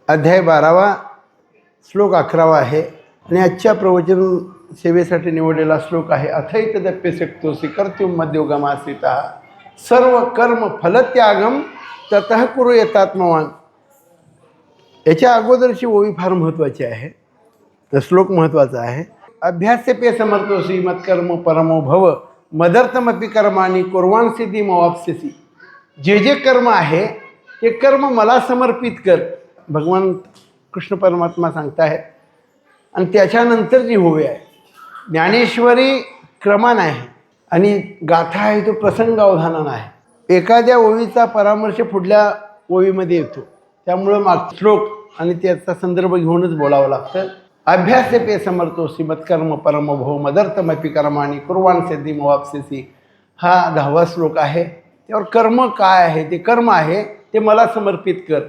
अध्याय 12 श्लोक 11 आहे आणि आजच्या प्रवचन सेवेसाठी निवडलेला श्लोक आहे. अथैतदप्य शक्तोसी कर्तुम मद्योगमासिता सर्व कर्म फलत्यागम ततः कुरु यतात्मवान. याच्या अगोदरची ओवी फार महत्त्वाची आहे. तर श्लोक महत्त्वाचा आहे. अभ्यासेपे समर्थोसी मत्कर्म परमो भव मदर्थमपि कर्माणि कुर्वाण सिद्धी मवाप्स्यसि. जे जे कर्म आहे ते कर्म मला समर्पित कर, भगवान कृष्ण परमात्मा सांगतायत. आणि त्याच्यानंतर जी ओवी आहे ज्ञानेश्वरी क्रमान आहे आणि गाथा आहे तो प्रसंगावधानानं आहे. एखाद्या ओवीचा परामर्श पुढल्या ओवीमध्ये येतो, त्यामुळं मागचा श्लोक आणि त्याचा संदर्भ घेऊनच बोलावं लागतं. अभ्यासेपे समर्थोसी मत्कर्म परमो भव मदर्थमपि कर्माणि कुर्वाण सिद्धी मवाप्स्यसि. हा 10वा श्लोक आहे. त्यावर कर्म काय आहे, ते कर्म आहे ते मला समर्पित कर.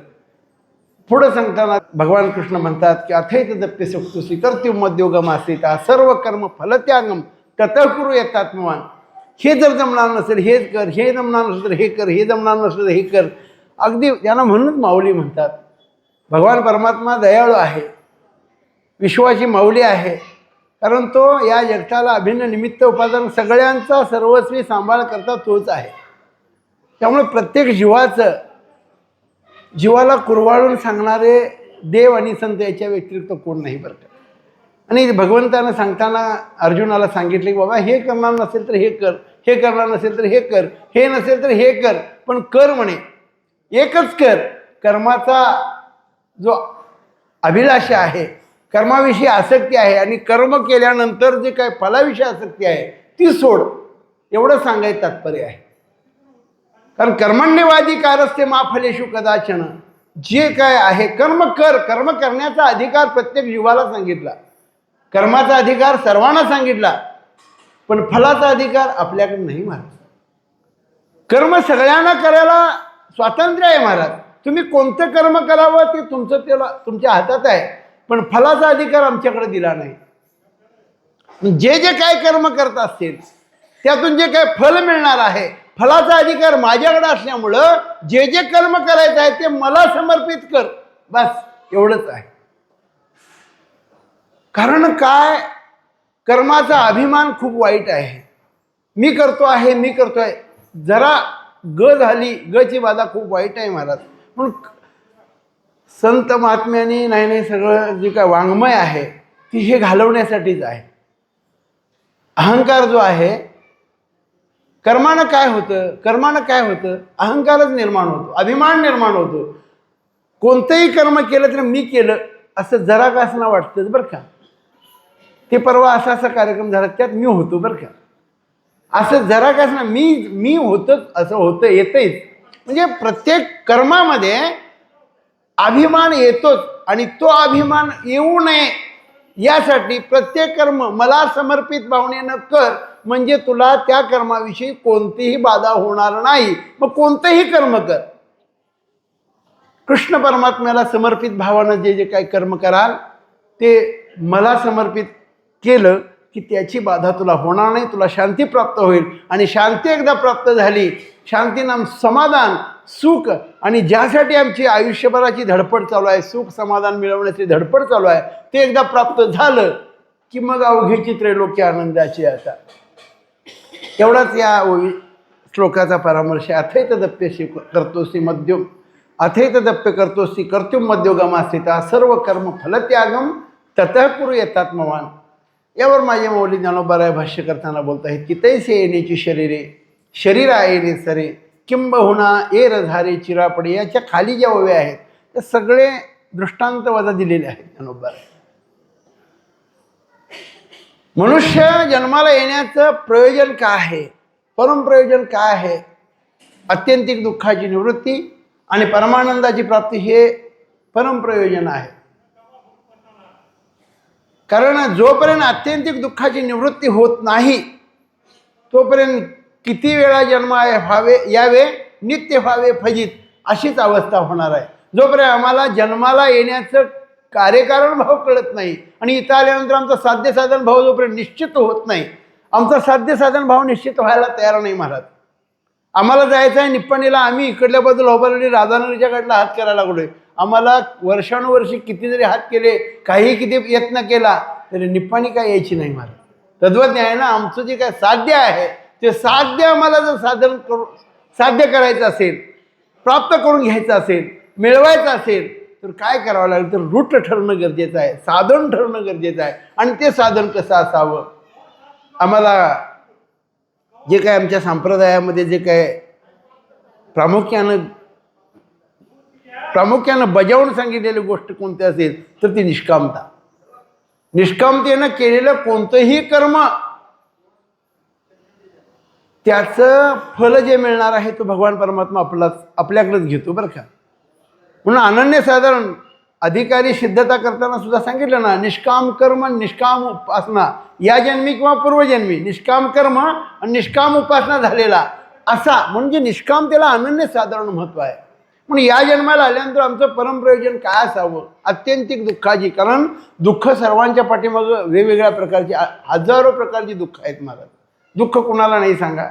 पुढं सांगताना भगवान कृष्ण म्हणतात की अथैतदप्य शक्तोसी कर्तुम मद्योगमासिता सर्व कर्म फलत्यागम ततः कुरु यतात्मवान. हे जर जमणार नसेल हेच कर, हे जमणार नसेल तर हे कर, हे जमणार नसेल तर हे कर. अगदी त्यांना म्हणूनच माऊली म्हणतात. भगवान परमात्मा दयाळू आहे, विश्वाची माऊली आहे, कारण तो या जगताला अभिन्न निमित्त उपादान सगळ्यांचा सर्वस्वी सांभाळ करता तोच आहे. त्यामुळे प्रत्येक जीवाला कुरवाळून सांगणारे देव आणि संत याच्या व्यतिरिक्त कोण नाही बरं का. आणि भगवंतानं सांगताना अर्जुनाला सांगितले की बाबा हे करणार नसेल तर हे कर, हे करणार नसेल तर हे कर, हे नसेल तर हे कर, पण कर म्हणे, एकच कर. कर्माचा जो अभिलाषा आहे, कर्माविषयी आसक्ती आहे आणि कर्म केल्यानंतर जे काय फलाविषयी आसक्ती आहे ती सोड, एवढं सांगायचं तात्पर्य आहे. कारण कर्मण्यवादी कारस्ते मा फलेषु कदाचन. जे काय आहे कर्म कर. कर्म करण्याचा अधिकार प्रत्येक जीवाला सांगितला, कर्माचा अधिकार सर्वांना सांगितला, पण फलाचा अधिकार आपल्याकडे नाही महाराज. कर्म सगळ्यांना करायला स्वातंत्र्य आहे महाराज. तुम्ही कोणतं कर्म करावं ते तुमच्या हातात आहे, पण फलाचा अधिकार आमच्याकडे दिला नाही. जे जे काय कर्म करत असतील त्यातून जे काय फल मिळणार आहे, फलाचा अधिकार माझ्याकडे असल्यामुळं जे जे कर्म करायचं आहे ते मला समर्पित कर, बस एवढंच आहे. कारण काय, कर्माचा अभिमान खूप वाईट आहे. मी करतो आहे, मी करतोय, जरा झाली, ची बाधा खूप वाईट आहे महाराज. म्हणून संत महात्म्याने नाही सगळं जे काय वाङ्मय आहे ती हे घालवण्यासाठीच आहे. अहंकार जो आहे, कर्मानं काय होतं, अहंकारच निर्माण होतो, अभिमान निर्माण होतो. कोणतंही कर्म केलं तर मी केलं असं जरा का असं वाटतं बरं का. ते परवा असा कार्यक्रम झाला त्यात मी होतो बरं का, असं जरा का असं मी होतं, असं होतं येतंच. म्हणजे प्रत्येक कर्मामध्ये अभिमान येतोच आणि तो अभिमान येऊ नये यासाठी प्रत्येक कर्म मला समर्पित भावनेनं कर, म्हणजे तुला त्या कर्माविषयी कोणतीही बाधा होणार नाही. मग कोणतंही कर्म कर. कृष्ण परमात्म्याला समर्पित भावानं जे जे काही कर्म कराल ते मला समर्पित केलं की त्याची बाधा तुला होणार नाही, तुला शांती प्राप्त होईल. आणि शांती एकदा प्राप्त झाली, शांतीनाम समाधान, सुख, आणि ज्यासाठी आमची आयुष्यभराची धडपड चालू आहे, सुख समाधान मिळवण्याची धडपड चालू आहे, ते एकदा प्राप्त झालं की मग अवघेची त्रैलोक्य आनंदाची आता. एवढाच या श्लोकाचा परामर्श. अथैतदप्य करतोसी कर्तुम मद्योगमासिता सर्व कर्म फलत्यागम ततः कुरु यतात्मवान. यावर माझे मौली ज्ञानोबाराय भाष्य करताना बोलत आहेत की तैसे येण्याची शरीरा येणे सरे किंबहुना एर झारे चिरापडे. याच्या खाली ज्या ओव्या आहेत त्या सगळे दृष्टांत वजा दिलेले आहेत ज्ञानोबाराय. मनुष्य जन्माला येण्याचं प्रयोजन काय आहे, परमप्रयोजन काय आहे? आत्यंतिक दुःखाची निवृत्ती आणि परमानंदाची प्राप्ती हे परमप्रयोजन आहे. कारण जोपर्यंत आत्यंतिक दुःखाची निवृत्ती होत नाही तोपर्यंत किती वेळा जन्म यावे नित्य व्हावे फजित अशीच अवस्था होणार आहे. जोपर्यंत आम्हाला जन्माला येण्याचं कार्यकारण भाव कळत नाही आणि इथं आल्यानंतर आमचा साध्य साधन भाव जोपर्यंत निश्चित होत नाही, आमचा साध्य साधन भाव निश्चित व्हायला तयार नाही महाराज. आम्हाला जायचं आहे निप्पाणीला, आम्ही इकडल्या बाजूला उभारलेली राधानगरीच्या कडला हात करायला लागलोय. आम्हाला वर्षानुवर्षी किती जरी हात केले, काही किती यत्न केला तरी निप्पाणी काय यायची नाही महाराज. तत्वज्ञान आमचं जे काय साध्य आहे ते साध्य आम्हाला जर साध्य करायचं असेल, प्राप्त करून घ्यायचं असेल, मिळवायचं असेल तर काय करावं लागेल, तर रूट ठरणं गरजेचं आहे, साधन ठरणं गरजेचं आहे. आणि ते साधन कसं असावं, आम्हाला जे काय आमच्या संप्रदायामध्ये जे काय प्रामुख्यानं बजावून सांगितलेली गोष्ट कोणती असेल तर ती निष्कामता. निष्कामतेनं केलेलं कोणतंही कर्म त्याचं फल जे मिळणार आहे तो भगवान परमात्मा आपल्याकडेच घेतो बरं का. म्हणून अनन्यसाधारण अधिकारी सिद्धता करताना सुद्धा सांगितलं ना, निष्काम कर्म निष्काम उपासना, या जन्मी किंवा पूर्वजन्मी निष्काम कर्म आणि निष्काम उपासना झालेला असा, म्हणजे निष्कामतेला अनन्यसाधारण महत्त्व आहे. म्हणून या जन्माला आल्यानंतर आमचं परमप्रयोजन काय असावं, अत्यंतिक दुःखाची, कारण दुःख सर्वांच्या पाठीमागं वेगवेगळ्या प्रकारची हजारो प्रकारची दुःख आहेत महाराज. दुःख कुणाला नाही सांगा,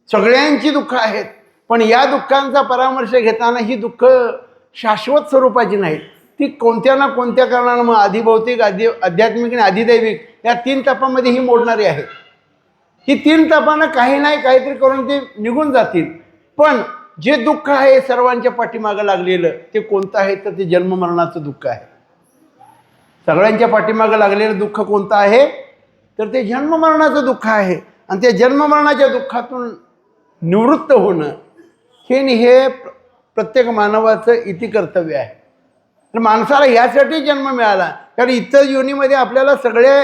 सगळ्यांची दुःख आहेत. पण या दुःखांचा परामर्श घेताना ही दुःख शाश्वत स्वरूपाची नाहीत, ती कोणत्या ना कोणत्या कारणानं मग आधिभौतिक आध्यात्मिक आणि अधिदैविक या 3 तपामध्ये ही मोडणारी आहेत. ही 3 तपानं काही नाही काहीतरी करून ते निघून जातील. पण जे दुःख आहे सर्वांच्या पाठीमागं लागलेलं ते कोणतं आहे, तर ते जन्ममरणाचं दुःख आहे. सगळ्यांच्या पाठीमागं लागलेलं दुःख कोणतं आहे, तर ते जन्ममरणाचं दुःख आहे. आणि त्या जन्ममरणाच्या दुःखातून निवृत्त होणं हे प्रत्येक मानवाचं इति कर्तव्य आहे. तर माणसाला ह्यासाठी जन्म मिळाला, कारण इतर योनीमध्ये आपल्याला सगळे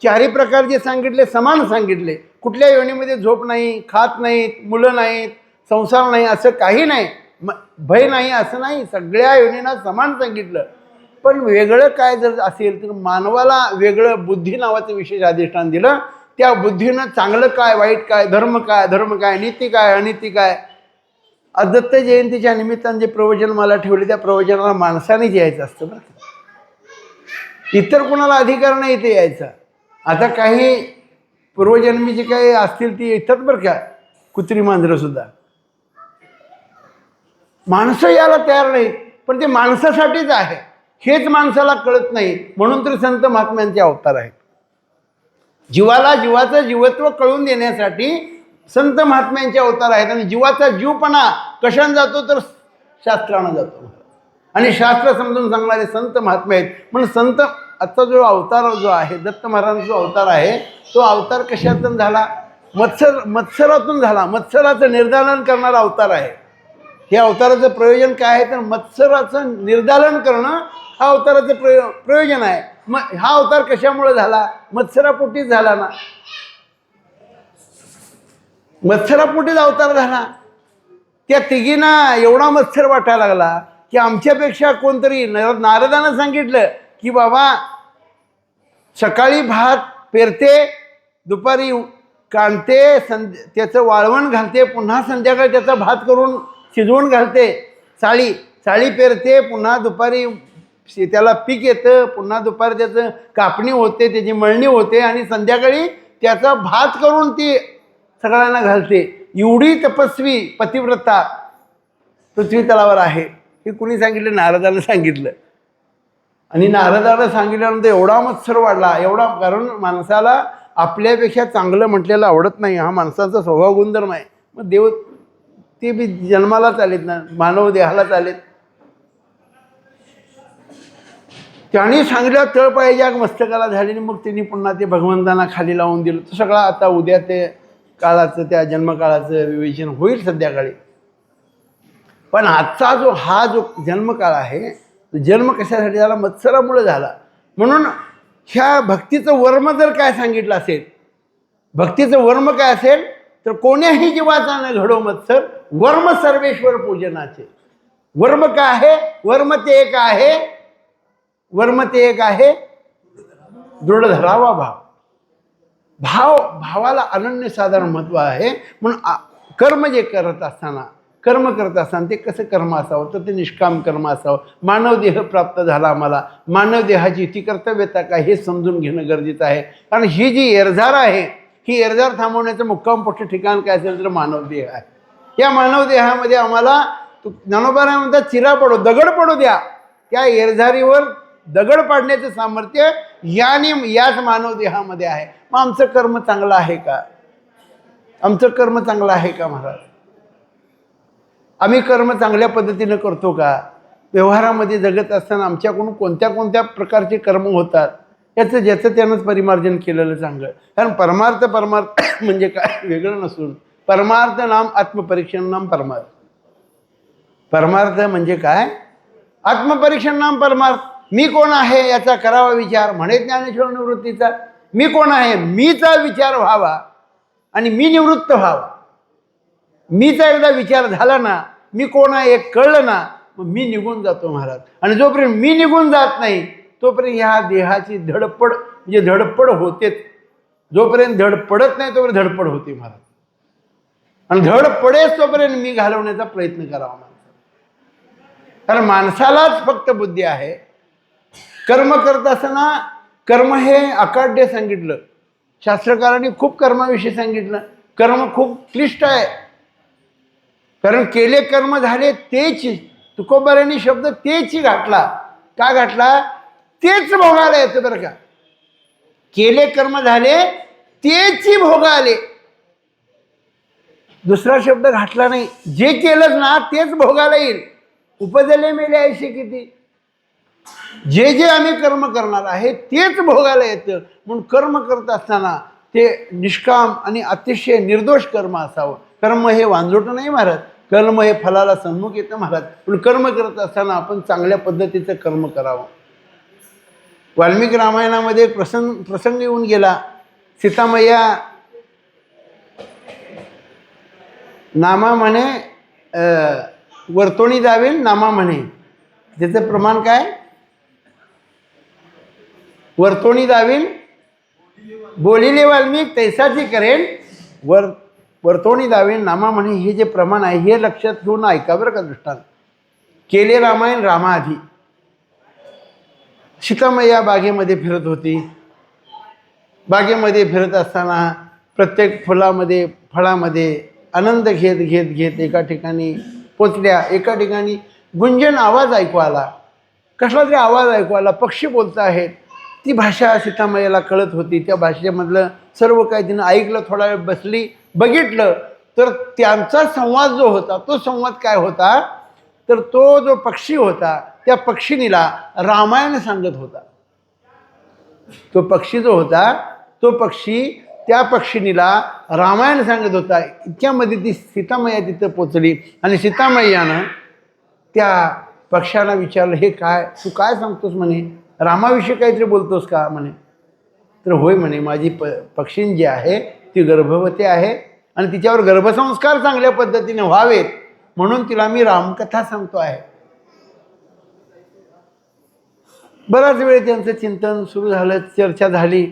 4ही प्रकार जे सांगितले समान सांगितले. कुठल्या योनीमध्ये झोप नाही, खात नाहीत, मुलं नाहीत, संसार नाही, असं काही नाही, भय नाही असं नाही, सगळ्या योनींना समान सांगितलं. पण वेगळं काय जर असेल तर मानवाला वेगळं बुद्धी नावाचं विशेष अधिष्ठान दिलं. त्या बुद्धीनं चांगलं काय वाईट काय, धर्म काय, नीती काय, अनिती काय. दत्त जयंतीच्या निमित्तानं जे प्रवचन मला ठेवले त्या प्रवचनाला माणसानेच यायचं असतं बरं का, इतर कोणाला अधिकार नाही इथे यायचा. आता काही पूर्वजन्मी जे काही असतील ती येतात बरं का, कुत्री मांजरं सुद्धा. माणसं यायला तयार नाहीत, पण ते माणसासाठीच आहे हेच माणसाला कळत नाही. म्हणून तर संत महात्म्यांचे अवतार आहेत. जीवाला जीवाचं जीवत्व कळून देण्यासाठी संत महात्म्यांचे अवतार आहेत. आणि जीवाचा जीवपणा कशाने जातो तर शास्त्रानं जातो, आणि शास्त्र समजून सांगणारे संत महात्मे आहेत. म्हणून संत आजचा जो अवतार जो आहे, दत्त महाराजांचा जो अवतार आहे, तो अवतार कशातून झाला, मत्सरातून झाला. मत्सराचं निर्दालन करणारा अवतार आहे. हे अवताराचं प्रयोजन काय आहे, तर मत्सराचं निर्दालन करणं हा अवताराचं प्रयोजन आहे. मग हा अवतार कशामुळे झाला, मत्सरापोटीच झाला ना, मत्सरापोटीच अवतार झाला. त्या तिघींना एवढा मत्सर वाटायला लागला की आमच्यापेक्षा कोणतरी, नारदानं सांगितलं की बाबा सकाळी भात पेरते, दुपारी काढते, त्याचं वाळवण घालते, पुन्हा संध्याकाळी त्याचा भात करून शिजवून घालते, साळी पेरते, पुन्हा दुपारी त्याला पीक येतं, पुन्हा दुपारी त्याचं कापणी होते, त्याची मळणी होते, आणि संध्याकाळी त्याचा भात करून ती सगळ्यांना घालते. एवढी तपस्वी पतिव्रता पृथ्वी तलावर आहे. हे कुणी सांगितलं, नारदानं सांगितलं. आणि नारदानं सांगितल्यानंतर एवढा मत्सर वाढला, एवढा, कारण माणसाला आपल्यापेक्षा चांगलं म्हटलेलं आवडत नाही, हा माणसाचा स्वभाव गुणधर्म आहे. मग देव ते बी जन्मालाच आलेत ना, मानव देहालाच आलेत. त्यांनी सांगितलं तळपायाच्या मस्तकाला झाली, मग त्यांनी पुन्हा ते भगवंतांना खाली लावून दिलं. तर सगळं आता उद्या ते काळाचं, त्या जन्मकाळाचं विवेचन होईल संध्याकाळी. पण आजचा हा जो जन्मकाळ आहे, तो जन्म कशासाठी झाला, मत्सरामुळे झाला. म्हणून ह्या भक्तीचं वर्म जर काय सांगितलं असेल, भक्तीचं वर्म काय असेल, तर कोण्याही जीवाचा न घडो मत्सर, वर्म सर्वेश्वर पूजनाचे. वर्म काय आहे, वर्म ते एक आहे, दृढ धरावा भावाला अनन्यसाधारण महत्त्व आहे. म्हणून कर्म करत असताना ते कसं कर्म असावं, तर ते निष्काम कर्म असावं. मानव देह प्राप्त झाला आम्हाला, मानव देहाची इति कर्तव्यता काय हे समजून घेणं गरजेचं आहे. कारण ही जी एरझार आहे, ही एरझार थांबवण्याचं मुक्काम पोस्ट ठिकाण काय असेल तर मानव देह आहे. या मानव देहामध्ये आम्हाला ज्ञानोबा म्हणतात चिरा पडो, दगड पडू द्या, त्या एरझारीवर दगड पाडण्याचं सामर्थ्य याच मानव देहामध्ये आहे. मग आमचं कर्म चांगलं आहे का? आमचं कर्म चांगलं आहे का महाराज? आम्ही कर्म चांगल्या पद्धतीनं करतो का? व्यवहारामध्ये जगत असताना आमच्याकडून कोणत्या कोणत्या प्रकारचे कर्म होतात ज्याचं त्यानंच परिमार्जन केलेलं चांगलं. कारण परमार्थ म्हणजे काय वेगळं नसून परमार्थ नाम आत्मपरीक्षण नाम परमार्थ. परमार्थ म्हणजे काय? आत्मपरीक्षण नाम परमार्थ. मी कोण आहे याचा करावा विचार, म्हणे ज्ञानेश्वर निवृत्तीचा. मी कोण आहे मीचा विचार व्हावा आणि मी निवृत्त व्हावा. मीचा एकदा विचार झाला ना, मी कोण आहे हे कळलं ना, मग मी निघून जातो महाराज. आणि जोपर्यंत मी निघून जात नाही तोपर्यंत ह्या देहाची धडपड म्हणजे धडपड होतेच. जोपर्यंत धड पडत नाही तोपर्यंत धडपड होते महाराज. आणि धड पडेच तोपर्यंत मी घालवण्याचा प्रयत्न करावा माणसाला. कारण माणसालाच फक्त बुद्धी आहे. कर्म करत असताना कर्म हे अकाढ्य सांगितलं. शास्त्रकारांनी खूप कर्माविषयी सांगितलं. कर्म खूप क्लिष्ट आहे. कारण केले कर्म झाले तेच. तुकोबारांनी शब्द तेच घातला. का घातला? तेच भोगायला येतं बरं का. केले कर्म झाले तेच भोगाले. दुसरा शब्द घातला नाही. जे केलंच ना तेच भोगायला येईल. उपजले मेले ऐसे किती. जे जे आम्ही कर्म करणार आहे तेच भोगायला येतं. म्हणून कर्म करत असताना ते निष्काम आणि अतिशय निर्दोष कर्म असावं. कर्म हे वांजोटं नाही महाराज. कर्म हे फलाला सन्मुख येतं महाराज. पण कर्म करत असताना आपण चांगल्या पद्धतीचं कर्म करावं. वाल्मिकी रामायणामध्ये एक प्रसंग येऊन गेला. सीतामय्या नामा म्हणे वर्तोणी जावेल नामा म्हणे. त्याचं प्रमाण काय? वर्तोणी जावीन बोलिले वाल्मिक तैसाची करेन वर्तोणी जावीन नामा म्हणे. हे जे प्रमाण आहे हे लक्षात घेऊन ऐका बरं का दृष्टांत. केले रामायण रामाआधी. सीतामय्या बागेमध्ये फिरत होती. बागेमध्ये फिरत असताना प्रत्येक फुलामध्ये फळामध्ये आनंद घेत घेत घेत एका ठिकाणी पोचल्या. एका ठिकाणी गुंजन आवाज ऐकू आला. कसला तरी आवाज ऐकू आला. पक्षी बोलत आहेत. ती भाषा सीतामय्याला कळत होती. त्या भाषेमधलं सर्व काही तिनं ऐकलं. थोडा वेळ बसली, बघितलं तर त्यांचा संवाद जो होता तो संवाद काय होता तर तो जो पक्षी होता त्या पक्षिणीला रामायण सांगत होता. तो पक्षी जो होता तो पक्षी त्या पक्षिणीला रामायण सांगत होता. इतक्यामध्ये ती सीतामय्या तिथं पोचली आणि सीतामय्यानं त्या पक्ष्याला विचारलं, हे काय तू काय सांगतोस म्हणे? रामाविषयी काहीतरी बोलतोस का म्हणे? तर होय म्हणे, माझी पक्षीण जी आहे ती गर्भवती आहे आणि तिच्यावर गर्भसंस्कार चांगल्या पद्धतीने व्हावेत म्हणून तिला मी रामकथा सांगतो आहे. बराच वेळ त्यांचं चिंतन सुरू झालं, चर्चा झाली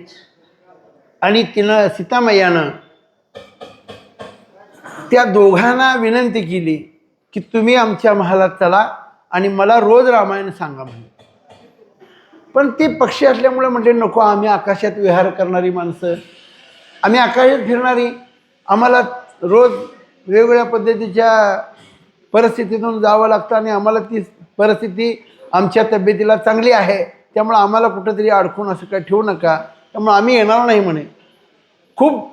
आणि तिनं सीतामय्यानं त्या दोघांना विनंती केली की तुम्ही आमच्या महालात चला आणि मला रोज रामायण सांगा म्हणे. पण ती पक्षी असल्यामुळे म्हटले नको, आम्ही आकाशात विहार करणारी माणसं, आम्ही आकाशात फिरणारी, आम्हाला रोज वेगवेगळ्या पद्धतीच्या परिस्थितीतून जावं लागतं आणि आम्हाला ती परिस्थिती आमच्या तब्येतीला चांगली आहे, त्यामुळं आम्हाला कुठंतरी अडकून असं काय ठेवू नका, त्यामुळं आम्ही येणार नाही म्हणे. खूप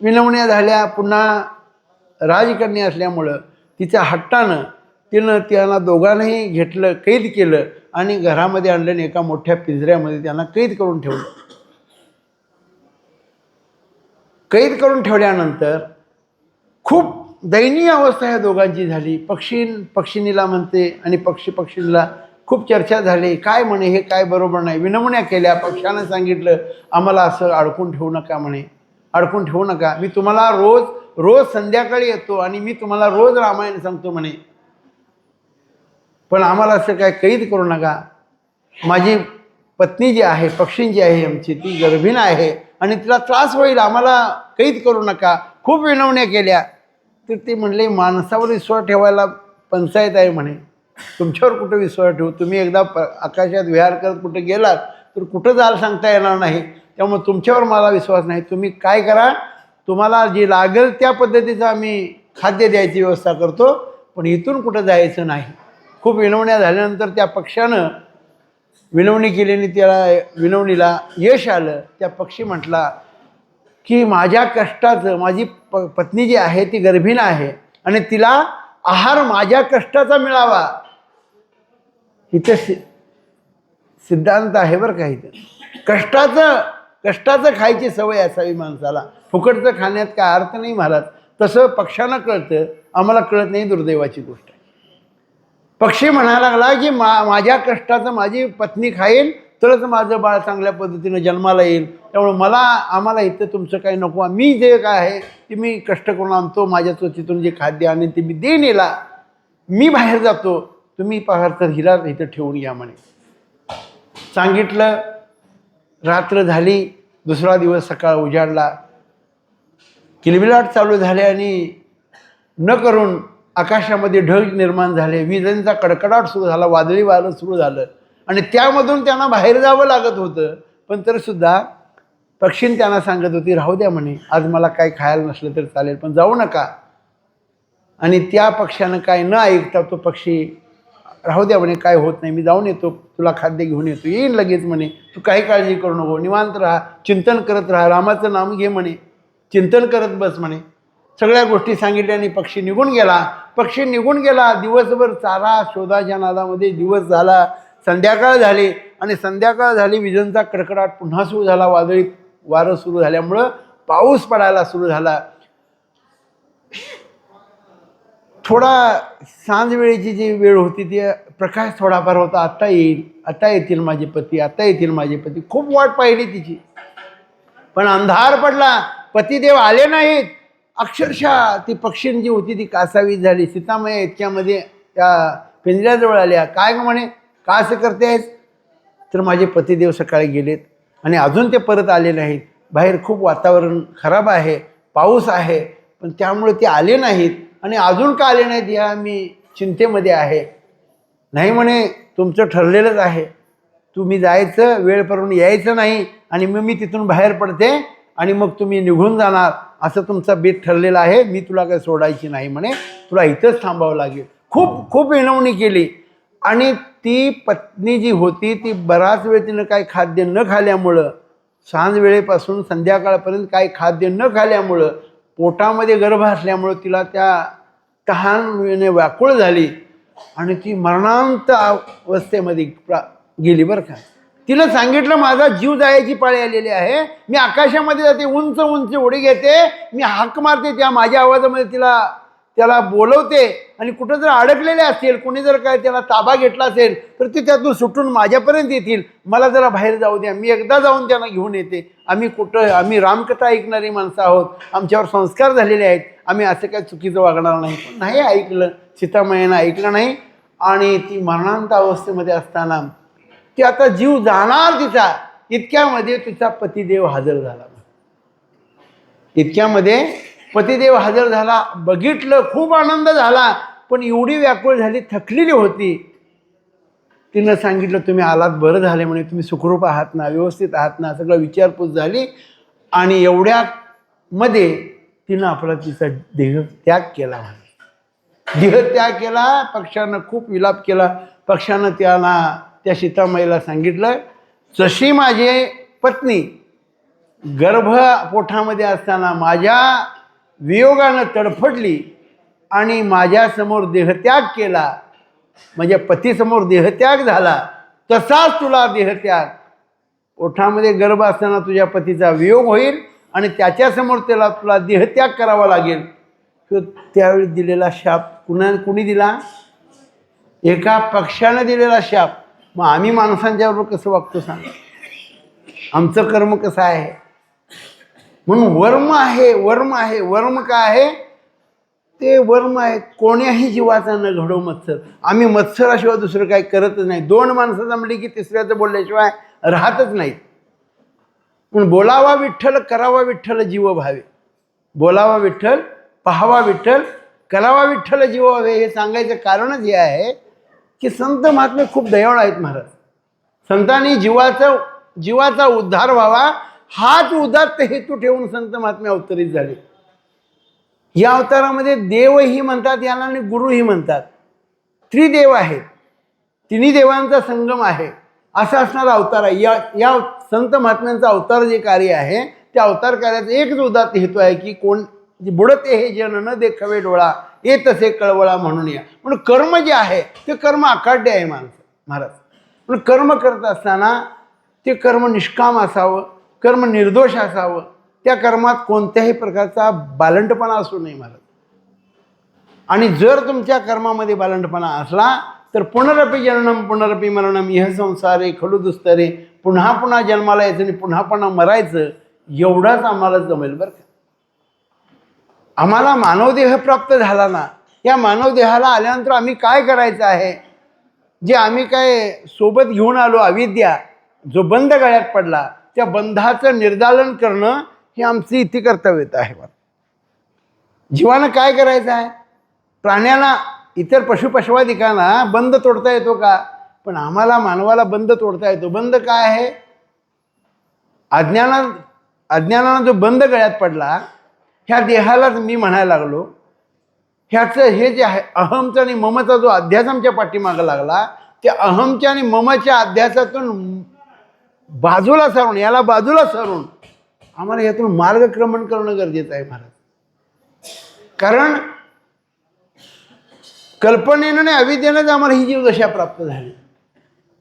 विनवण्या झाल्या. पुन्हा राजकन्या असल्यामुळं तिच्या हट्टानं तिनं त्यांना दोघांनाही घेतलं, कैद केलं आणि घरामध्ये आणलं आणि एका मोठ्या पिंजऱ्यामध्ये त्यांना कैद करून ठेवलं. कैद करून ठेवल्यानंतर खूप दयनीय अवस्था ह्या दोघांची झाली. पक्षिणीला म्हणते आणि पक्षीणीला खूप चर्चा झाली. काय म्हणे, हे काय बरोबर नाही. विनवण्या केल्या. पक्षानं सांगितलं आम्हाला असं अडकून ठेवू नका म्हणे, अडकून ठेवू नका. मी तुम्हाला रोज संध्याकाळी येतो आणि मी तुम्हाला रोज रामायण सांगतो म्हणे, पण आम्हाला असं काय कैद करू नका. माझी पत्नी जी आहे, पक्षी जी आहे आमची, ती गर्भिण आहे आणि तिला त्रास होईल, आम्हाला कैद करू नका. खूप विनवण्या केल्या. तर ते म्हणले माणसावर विश्वास ठेवायला पंचायत आहे म्हणे, तुमच्यावर कुठं विश्वास ठेवू? तुम्ही एकदा आकाशात विहार करत कुठं गेलात तर कुठं जायला सांगता येणार नाही, त्यामुळे तुमच्यावर मला विश्वास नाही. तुम्ही काय करा, तुम्हाला जे लागेल त्या पद्धतीचं आम्ही खाद्य द्यायची व्यवस्था करतो, पण इथून कुठं जायचं नाही. खूप विनवण्या झाल्यानंतर त्या पक्षानं विनवणी केल्याने त्याला विनवणीला यश आलं. त्या पक्षी म्हटला की माझ्या कष्टाचं, माझी पत्नी जी आहे ती गर्भिण आहे आणि तिला आहार माझ्या कष्टाचा मिळावा. इथे सिद्धांत आहे बरं का. इथं कष्टाचं खायची सवय असावी माणसाला. फुकटचं खाण्यात काय अर्थ नाही महाराज. तसं पक्ष्यांना कळतं, आम्हाला कळत नाही, दुर्दैवाची गोष्ट आहे. पक्षी म्हणायला लागला की माझ्या कष्टाचं माझी पत्नी खाईल तरच माझं बाळ चांगल्या पद्धतीनं जन्माला येईल. त्यामुळे आम्हाला इथं तुमचं काही नको. मी जे काय आहे ते मी कष्ट करून आणतो. माझ्या चोचीतून जे खाद्य आणेन ते मी देईन हिला. मी बाहेर जातो, तुम्ही पाहाल तर हिला इथं ठेवून या म्हणे. सांगितलं. रात्र झाली. दुसरा दिवस सकाळ उजाडला. किलबिलाट चालू झाले आणि न करून आकाशामध्ये ढग निर्माण झाले. विजांचा कडकडाट सुरू झाला. वादळी वारं सुरू झालं आणि त्यामधून त्यांना बाहेर जावं लागत होतं. पण तरीसुद्धा पक्षीने त्यांना सांगत होती, राहू द्या म्हणे, आज मला काय खायला नसलं तर चालेल, पण जाऊ नका. आणि त्या पक्ष्यानं काय न ऐकता तो पक्षी, राहू द्या म्हणे, काय होत नाही, मी जाऊन येतो, तुला खाद्य घेऊन येतो, येईन लगेच म्हणे, तू काही काळजी करू नको, निवांत राहा, चिंतन करत राहा, रामाचं नाम घे म्हणे, चिंतन करत बस म्हणे. सगळ्या गोष्टी सांगितल्या आणि पक्षी निघून गेला. पक्षी निघून गेला. दिवसभर चारा शोधाच्या नादामध्ये दिवस झाला. संध्याकाळ झाली आणि संध्याकाळ झाली. विजांचा कडकडाट पुन्हा सुरू झाला. वादळी वारं सुरू झाल्यामुळं पाऊस पडायला सुरू झाला. थोडा सांज वेळेची जी वेळ होती ती प्रकाश थोडाफार होता. आता येईल, आता येतील माझे पती, आता येतील माझे पती. खूप वाट पाहिली तिची, पण अंधार पडला. पतिदेव आले नाहीत. अक्षरशः ती पक्षीण जी होती ती कासावीस झाली. सीतामाया इतक्यामध्ये त्या पिंजऱ्याजवळ आल्या. काय म्हणे, का असं करतेस? तर माझे पतिदेव सकाळी गेलेत आणि अजून ते परत आले नाहीत. बाहेर खूप वातावरण खराब आहे, पाऊस आहे, पण त्यामुळे ते आले नाहीत आणि अजून का आले नाहीत या मी चिंतेमध्ये आहे. नाही म्हणे, तुमचं ठरलेलंच आहे, तुम्ही जायचं, वेळ पडून यायचं नाही आणि मग मी तिथून बाहेर पडते आणि मग तुम्ही निघून जाणार, असं तुमचा बेत ठरलेला आहे. मी तुला काही सोडायची नाही म्हणे, तुला इथंच थांबावं लागेल. खूप खूप विनवणी केली आणि ती पत्नी जी होती ती बराच वेळ तिनं काही खाद्य न खाल्ल्यामुळं, सांज वेळेपासून संध्याकाळपर्यंत काही खाद्य न खाल्ल्यामुळं, पोटामध्ये गर्भ असल्यामुळं तिला त्या तहानेने व्याकुळ झाली आणि ती मरणांत अवस्थेमध्ये गेली बरं का. तिनं सांगितलं, माझा जीव जायची पाळी आलेली आहे, मी आकाशामध्ये जाते, उंच उंच उडी घेते, मी हाक मारते, त्या माझ्या आवाजामध्ये त्याला बोलवते आणि कुठं जर अडकलेले असेल, कोणी जर काय त्याला ताबा घेतला असेल तर ते त्यातून सुटून माझ्यापर्यंत येतील. मला जरा बाहेर जाऊ द्या, मी एकदा जाऊन त्यांना घेऊन येते. आम्ही रामकथा ऐकणारी माणसं आहोत, आमच्यावर संस्कार झालेले आहेत, आम्ही असं काय चुकीचं वागणार नाही. पण नाही ऐकलं, सीतामायेनं ऐकलं नाही आणि ती मरणांत अवस्थेमध्ये असताना ती आता जीव जाणार तिचा, इतक्यामध्ये तिचा पतिदेव हजर झाला. इतक्यामध्ये पतिदेव हजर झाला. बघितलं, खूप आनंद झाला, पण एवढी व्याकुळ झाली, थकलेली होती. तिनं सांगितलं, तुम्ही आलात बरं झाले म्हणे, तुम्ही सुखरूप आहात ना, व्यवस्थित आहात ना, सगळं विचारपूस झाली आणि एवढ्यामध्ये तिनं आपला तिचा देहत्याग केला. देहत्याग केला. पक्षानं खूप विलाप केला. पक्षानं त्या सीतामाईला सांगितलं, जशी माझी पत्नी गर्भपोठामध्ये असताना माझ्या वियोगानं तडफडली आणि माझ्यासमोर देहत्याग केला, माझ्या पतीसमोर देहत्याग झाला, तसाच तुला देहत्याग, पोठामध्ये गर्भ असताना तुझ्या पतीचा वियोग होईल आणि त्याच्यासमोर तुला देहत्याग करावा लागेल. त्यावेळी दिलेला शाप कुणी दिला? एका पक्षानं दिलेला शाप. मग आम्ही माणसांच्याबरोबर कसं वागतो सांग? आमचं कर्म कसं आहे? म्हणून वर्म आहे. वर्म काय आहे? ते वर्म आहे. कोण्याही जीवाचा न घडो मत्सर. आम्ही मत्सराशिवाय दुसरं काही करतच नाही. दोन माणसं जमली की तिसऱ्याचं बोलल्याशिवाय राहतच नाहीत. पण बोलावा विठ्ठल, करावा विठ्ठल, जीव भावे. बोलावा विठ्ठल, पाहावा विठ्ठल, करावा विठ्ठल, जीव भावे. हे सांगायचं कारणच हे आहे की संत महात्मे खूप दयाळू आहेत महाराज. संतांनी जीवाचा उद्धार व्हावा हाच उदात्त हेतू ठेवून संत महात्मे अवतरित झाले. या अवतारामध्ये देवही म्हणतात याला आणि गुरुही म्हणतात. त्रिदेव आहेत. तिन्ही देवांचा संगम आहे असा असणारा अवतार आहे. या संत महात्म्यांचा अवतार जे कार्य आहे त्या अवतार कार्याचा एकच उदात्त हेतू आहे की कोण बुडते हे जन न देखावे डोळा येत असे कळवळा म्हणून या. म्हणून कर्म जे आहे ते कर्म अखाड्य आहे महाराज. पण कर्म करत असताना ते कर्म निष्काम असावं, कर्म निर्दोष असावं, त्या कर्मात कोणत्याही प्रकारचा बालंटपणा असू नये महाराज. आणि जर तुमच्या कर्मामध्ये बालंटपणा असला तर पुनरपि जननम पुनरपि मरणम इह संसारे खडू दुस्तरे, पुन्हा पुन्हा जन्माला यायचं आणि पुन्हा पुन्हा मरायचं एवढाच आम्हाला जमेल बरं का. आम्हाला मानवदेह प्राप्त झाला ना, या मानवदेहाला आल्यानंतर आम्ही काय करायचं आहे, जे आम्ही काय सोबत घेऊन आलो अविद्या, जो बंध गळ्यात पडला, त्या बंधाचं निर्दालन करणं हे आमची इथे कर्तव्यता आहे. जीवानं काय करायचं आहे, प्राण्याला इतर पशुपशवादिकांना बंध तोडता येतो का, पण आम्हाला मानवाला बंध तोडता येतो. बंध काय आहे, अज्ञानानं जो बंध गळ्यात पडला ह्या देहालाच मी म्हणायला लागलो. ह्याचं हे जे आहे अहमचा आणि ममचा जो अध्यास आमच्या पाठीमागं लागला, त्या अहमच्या आणि ममच्या अध्यासातून बाजूला सारून, याला बाजूला सारून आम्हाला यातून मार्गक्रमण करणं गरजेचं आहे महाराज. कारण कल्पनेनं आणि अविद्येनंच आम्हाला ही जीवदशा प्राप्त झाली.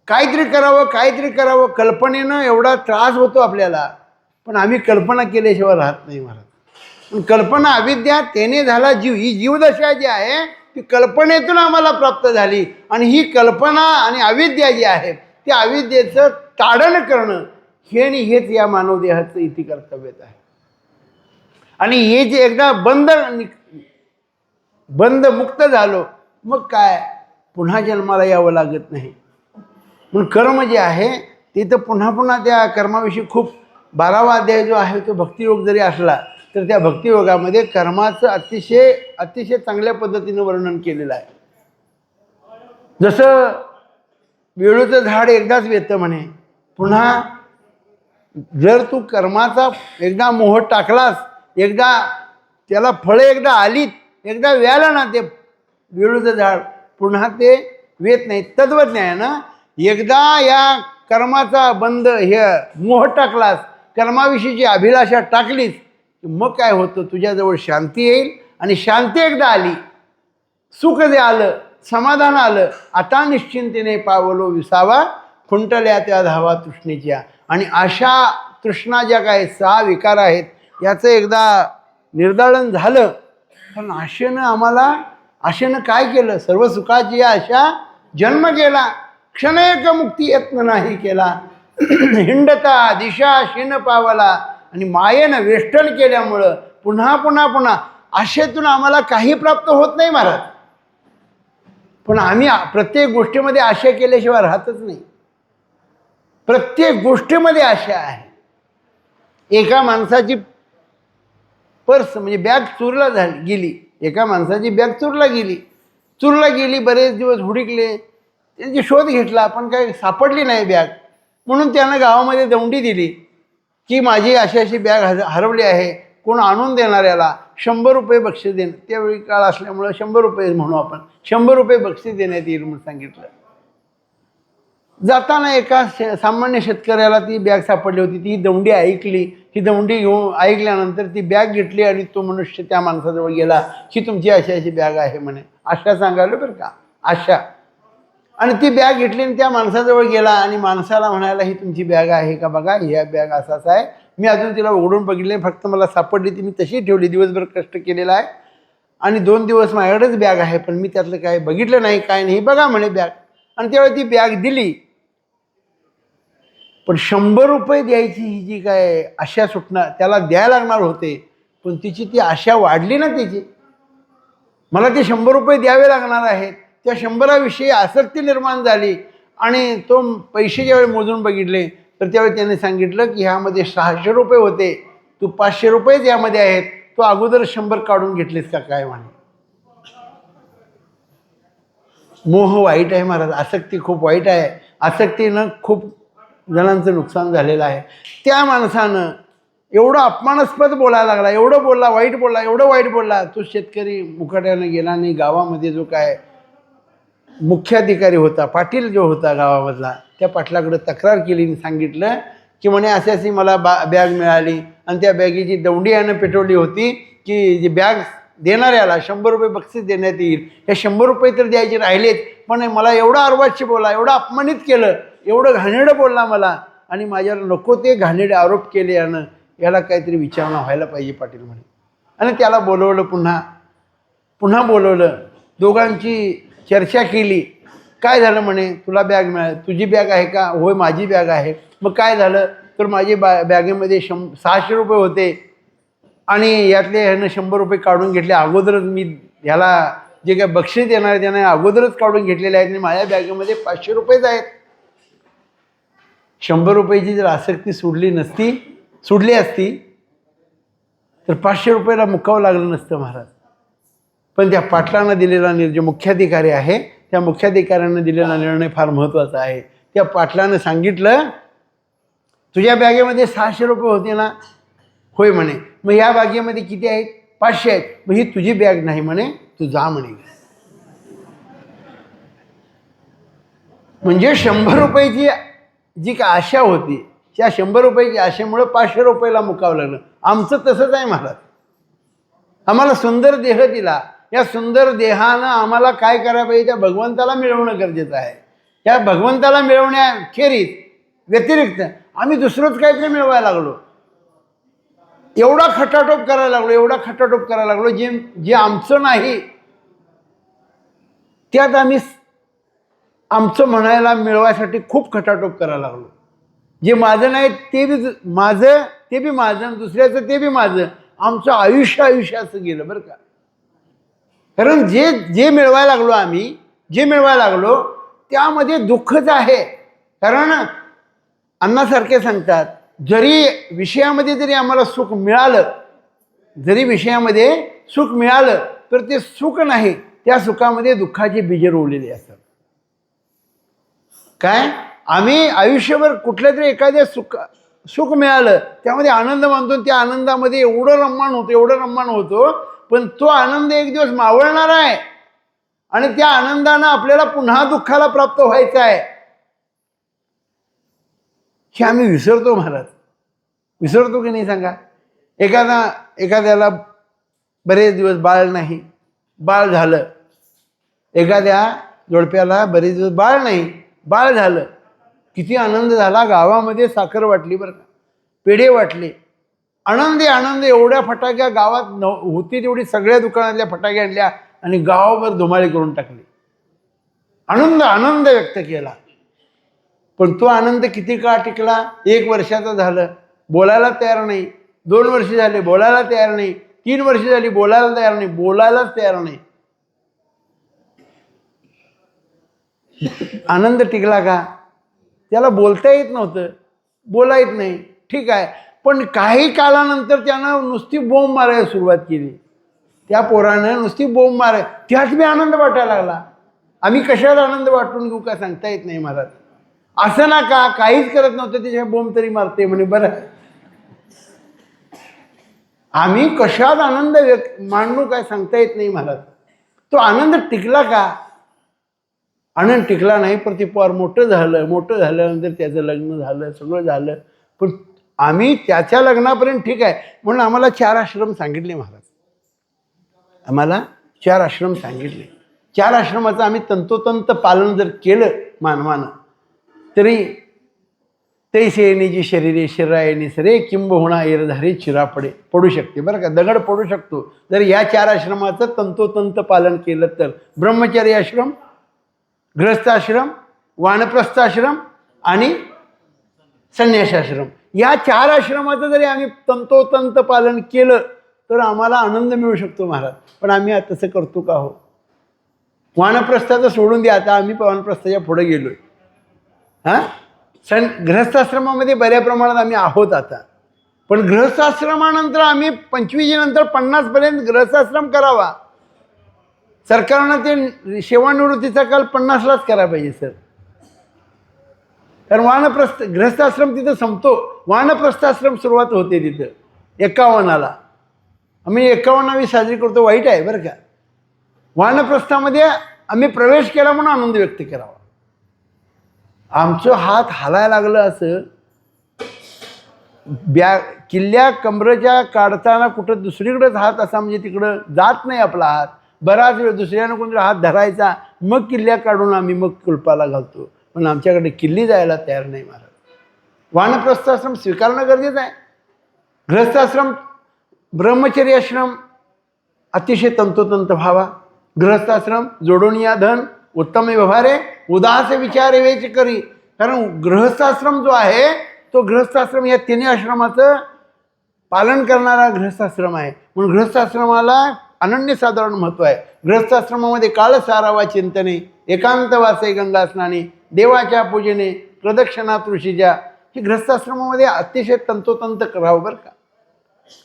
काहीतरी करावं कल्पनेनं एवढा त्रास होतो आपल्याला, पण आम्ही कल्पना केल्याशिवाय राहत नाही महाराज. पण कल्पना अविद्या तेने झाला जीव, ही जीवदशा जी आहे ती कल्पनेतून आम्हाला प्राप्त झाली. आणि ही कल्पना आणि अविद्या जी आहे त्या अविद्येचं ताडण करणं हे आणि हेच या मानवदेहाचं इति कर्तव्य आहे. आणि हे जे एकदा बंध मुक्त झालो मग काय पुन्हा जन्माला यावं लागत नाही. म्हणून कर्म जे आहे ते तर पुन्हा पुन्हा त्या कर्माविषयी खूप 12वा अध्याय जो आहे तो भक्तियोग जरी असला तर त्या भक्तियोगामध्ये कर्माचं अतिशय चांगल्या पद्धतीनं वर्णन केलेलं आहे. जसं वेळूचं झाड एकदाच येतं म्हणे, पुन्हा जर तू कर्माचा एकदा मोह टाकलास, एकदा त्याला फळं एकदा आलीत, एकदा व्यालं ना ते वेळूचं झाड, पुन्हा ते वेत नाही. तद्वज्ञानं एकदा या कर्माचा बंध हे मोह टाकलास, कर्माविषयीची अभिलाषा टाकलीस, मग काय होतं, तुझ्याजवळ शांती येईल. आणि शांती एकदा आली, सुख जे आलं, समाधान आलं, आता निश्चिंतेने पावलो विसावा, खुंटल्या त्या धावा तृष्णेच्या. आणि अशा तृष्णा ज्या काय 6 विकार आहेत याचं एकदा निर्दालन झालं. कारण आशेनं काय केलं, सर्व सुखाची आशा जन्म केला, क्षणैक मुक्ती यत्न नाही केला, हिंडता दिशा शिन पावला. आणि मायेनं वेष्टन केल्यामुळं पुन्हा पुन्हा पुन्हा आशेतून आम्हाला काही प्राप्त होत नाही महाराज. पण आम्ही प्रत्येक गोष्टीमध्ये आशा केल्याशिवाय राहतच नाही. प्रत्येक गोष्टीमध्ये आशा आहे. एका माणसाची पर्स म्हणजे बॅग चोरीला गेली, एका माणसाची बॅग चोरीला गेली, बरेच दिवस हुडकले, त्यांची शोध घेतला, पण काही सापडली नाही बॅग. म्हणून त्यानं गावामध्ये दौंडी दिली की माझी अशी बॅग हरवली आहे, कोण आणून देणार याला 100 रुपये बक्षीस देणं. त्यावेळी काळ असल्यामुळं 100 रुपये म्हणू आपण, 100 रुपये बक्षीस देण्यात येईल म्हणून सांगितलं. जाताना एका सामान्य शेतकऱ्याला ती बॅग सापडली होती. ती दौंडी ऐकली. ही दौंडी घेऊन ऐकल्यानंतर ती बॅग घेतली आणि तो मनुष्य त्या माणसाजवळ गेला की तुमची अशी बॅग आहे म्हणे. आशा सांगायला बरं का, आशा. आणि ती बॅग घेतली आणि त्या माणसाजवळ गेला आणि माणसाला म्हणायला ही तुमची बॅग आहे का, बघा ह्या बॅग असाच आहे, मी अजून तिला उघडून बघितले, फक्त मला सापडली ती मी तशी ठेवली, दिवसभर कष्ट केलेला आहे आणि 2 दिवस माझ्याकडेच बॅग आहे, पण मी त्यातलं काय बघितलं नाही, काय नाही, बघा म्हणे बॅग. आणि त्यावेळी ती बॅग दिली. पण 100 रुपये द्यायची ही जी काय आशा सुटणार, त्याला द्यायला लागणार होते, पण तिची ती आशा वाढली ना त्याची. मला ते 100 रुपये द्यावे लागणार आहेत, त्या 100विषयी आसक्ती निर्माण झाली. आणि तो पैसे ज्यावेळी मोजून बघितले तर त्यावेळी त्याने सांगितलं की ह्यामध्ये 600 रुपये होते, तू 500 रुपयेच यामध्ये आहेत, तो अगोदर 100 काढून घेतलेस का काय म्हणे. मोह वाईट आहे महाराज, आसक्ती खूप वाईट आहे. आसक्तीनं खूप जणांचं नुकसान झालेलं आहे. त्या माणसानं एवढं अपमानास्पद बोलायला लागला, एवढं बोलला, एवढं वाईट बोलला. तो शेतकरी मुकाट्यानं गेला आणि गावामध्ये जो काय मुख्याधिकारी होता, पाटील जो होता गावामधला, त्या पाटलाकडे तक्रार केली आणि सांगितलं की म्हणे अशी अशी मला बॅग मिळाली आणि त्या बॅगेची दौंडी यानं पेटवली होती की जी बॅग देणाऱ्याला 100 रुपये बक्षीस देण्यात येईल. हे 100 रुपये तर द्यायचे राहिलेत, पण मला एवढा अर्वाच्य बोलला, एवढं अपमानित केलं, एवढं घाणेरडं बोलला मला आणि माझ्यावर नको ते घाणेरडे आरोप केले यानं, याला काहीतरी विचारणा व्हायला पाहिजे पाटील म्हणे. आणि त्याला बोलवलं, पुन्हा बोलवलं, दोघांची चर्चा केली. काय झालं म्हणे, तुला बॅग मिळाली, तुझी बॅग आहे का? होय माझी बॅग आहे. मग काय झालं तर माझी बॅगेमध्ये 600 रुपये होते आणि यातले ह्यानं 100 रुपये काढून घेतले. अगोदरच मी ह्याला जे काय बक्षीस देणार आहे त्याने अगोदरच काढून घेतलेले आहेत आणि माझ्या बॅगेमध्ये 500 रुपयेच आहेत. 100 रुपयाची जर आसक्ती सोडली असती तर 500 रुपयाला मुकावं लागलं नसतं महाराज. पण त्या पाटलांना दिलेला निर्णय, जो मुख्याधिकारी आहे त्या मुख्याधिकाऱ्यांना दिलेला निर्णय फार महत्त्वाचा आहे. त्या पाटलानं सांगितलं, तुझ्या बॅगेमध्ये 600 रुपये होते ना? होय म्हणे. मग या बॅगेमध्ये किती आहेत? 500 आहेत. मग ही तुझी बॅग नाही म्हणे, तू जा म्हणे. म्हणजे 100 रुपयाची जी काय आशा होती त्या 100 रुपयाची आशेमुळे 500 रुपयाला मुकावं लागलं. आमचं तसंच आहे महाराज. आम्हाला सुंदर देह दिला, या सुंदर देहानं आम्हाला काय करायला पाहिजे? त्या भगवंताला मिळवणं गरजेचं आहे. त्या भगवंताला मिळवण्याखेरीज व्यतिरिक्त आम्ही दुसरंच काहीतरी मिळवायला लागलो. एवढा खटाटोप करायला लागलो जे आमचं नाही त्यात आम्ही आमचं म्हणायला मिळवायसाठी खूप खटाटोप करायला लागलो. जे माझं नाही ते बी माझं, ते बी माझं, दुसऱ्याचं ते बी माझं. आमचं आयुष्य असं गेलं बरं का. कारण जे मिळवायला लागलो आम्ही, जे मिळवायला लागलो त्यामध्ये दुःखच आहे. कारण अण्णासारखे सांगतात, जरी विषयामध्ये आम्हाला सुख मिळालं, तर ते सुख नाही, त्या सुखामध्ये दुःखाचे बीज रोवलेले असतात. काय आम्ही आयुष्यभर कुठल्या तरी एखाद्या सुख मिळालं त्यामध्ये आनंद मानतो, त्या आनंदामध्ये एवढं रम्मान होतो, पण तो आनंद एक दिवस मावळणार आहे आणि त्या आनंदानं आपल्याला पुन्हा दुःखाला प्राप्त व्हायचं आहे. हे आम्ही विसरतो महाराज. विसरतो की नाही सांगा? एखाद्याला बरेच दिवस बाळ नाही, बाळ झालं. एखाद्या जोडप्याला बरेच दिवस बाळ नाही, बाळ झालं. किती आनंद झाला. गावामध्ये साखर वाटली बरं का, पेढे वाटले, आनंद. एवढ्या फटाक्या गावात होती तेवढी सगळ्या दुकानातल्या फटाक्या आणल्या आणि गावावर धुमाळी करून टाकली. आनंद व्यक्त केला. पण तो आनंद किती काळ टिकला? 1 वर्षाचा झालं, बोलायला तयार नाही. 2 वर्ष झाले, बोलायला तयार नाही. 3 वर्ष झाली, बोलायलाच तयार नाही. आनंद टिकला का? त्याला बोलता येत नव्हतं, बोला येत नाही, ठीक आहे. पण काही काळानंतर त्यानं नुसती बोंब मारायला सुरुवात केली. त्या पोरानं नुसती बोंब माराय, त्यात मी आनंद वाटायला लागला. आम्ही कशाला आनंद वाटून घेऊ का सांगता येत नाही महाराज. असं ना का काहीच करत नव्हतं, त्याच्या बोंब तरी मारते म्हणे. बरं, आम्ही कशात आनंद मांडू काय सांगता येत नाही महाराज. तो आनंद टिकला का? आनंद टिकला नाही. पण ते पोर मोठं झाल्यानंतर त्याचं लग्न झालं, सगळं झालं. पण आम्ही त्याच्या लग्नापर्यंत ठीक आहे म्हणून आम्हाला 4 आश्रम सांगितले महाराज. आम्हाला 4 आश्रम सांगितले. 4 आश्रमाचं आम्ही तंतोतंत पालन जर केलं मानवानं, तरी तैसे येण्याची शरीरे शरीरायने सरे किंबहुना एरधारी चिरा पडू शकते बरं का. दगड पडू शकतो जर या 4 आश्रमाचं तंतोतंत पालन केलं तर. ब्रह्मचर्य आश्रम, गृहस्थ आश्रम, वानप्रस्थ आश्रम आणि संन्यास आश्रम, या 4 आश्रमाचं जरी आम्ही तंतोतंत पालन केलं तर आम्हाला आनंद मिळू शकतो महाराज. पण आम्ही तसं करतो का हो? वानप्रस्थाचं सोडून द्या, आता आम्ही वानप्रस्थाच्या पुढे गेलोय. गृहस्थाश्रमामध्ये बऱ्या प्रमाणात आम्ही आहोत आता. पण गृहस्थाश्रमानंतर आम्ही 25 नंतर 50 पर्यंत गृहस्थाश्रम करावा. सरकारनं ते सेवानिवृत्तीचा काल 50लाच करायला पाहिजे सर. कारण गृहस्थाश्रम तिथं संपतो, वानप्रस्थाश्रम सुरुवात होते तिथं 51ला. आम्ही 51वी साजरी करतो, वाईट आहे बरं का. वानप्रस्थामध्ये आम्ही प्रवेश केला म्हणून आनंद व्यक्त करावा. आमचं हात हालायला लागलं असं किल्ल्या कमरेच्या काढताना कुठं दुसरीकडेच हात असा म्हणजे तिकडं जात नाही आपला हात. बराच वेळ दुसऱ्यानं कोणतरी हात धरायचा मग किल्ल्या काढून आम्ही मग कुलपाला घालतो. पण आमच्याकडे किल्ली जायला तयार नाही महाराज. वानप्रस्थाश्रम स्वीकारणं गरजेचं आहे. गृहस्थाश्रम ब्रह्मचर्य आश्रम अतिशय तंतोतंत व्हावा. गृहस्थाश्रम जोडून या धन उत्तम व्यवहारे उदास विचार वेच करी. कारण गृहस्थाश्रम जो आहे तो गृहस्थाश्रम या तिन्ही आश्रमाचं पालन करणारा गृहस्थाश्रम आहे. म्हणून गृहस्थाश्रमाला अनन्यसाधारण महत्त्व आहे. गृहस्थाश्रमामध्ये काळ सारावा चिंतने एकांत वासे गंगा स्नाने देवाच्या पूजेने प्रदक्षिणा तुळशीच्या हे गृहस्थाश्रमामध्ये अतिशय तंतोतंत करावं बरं का.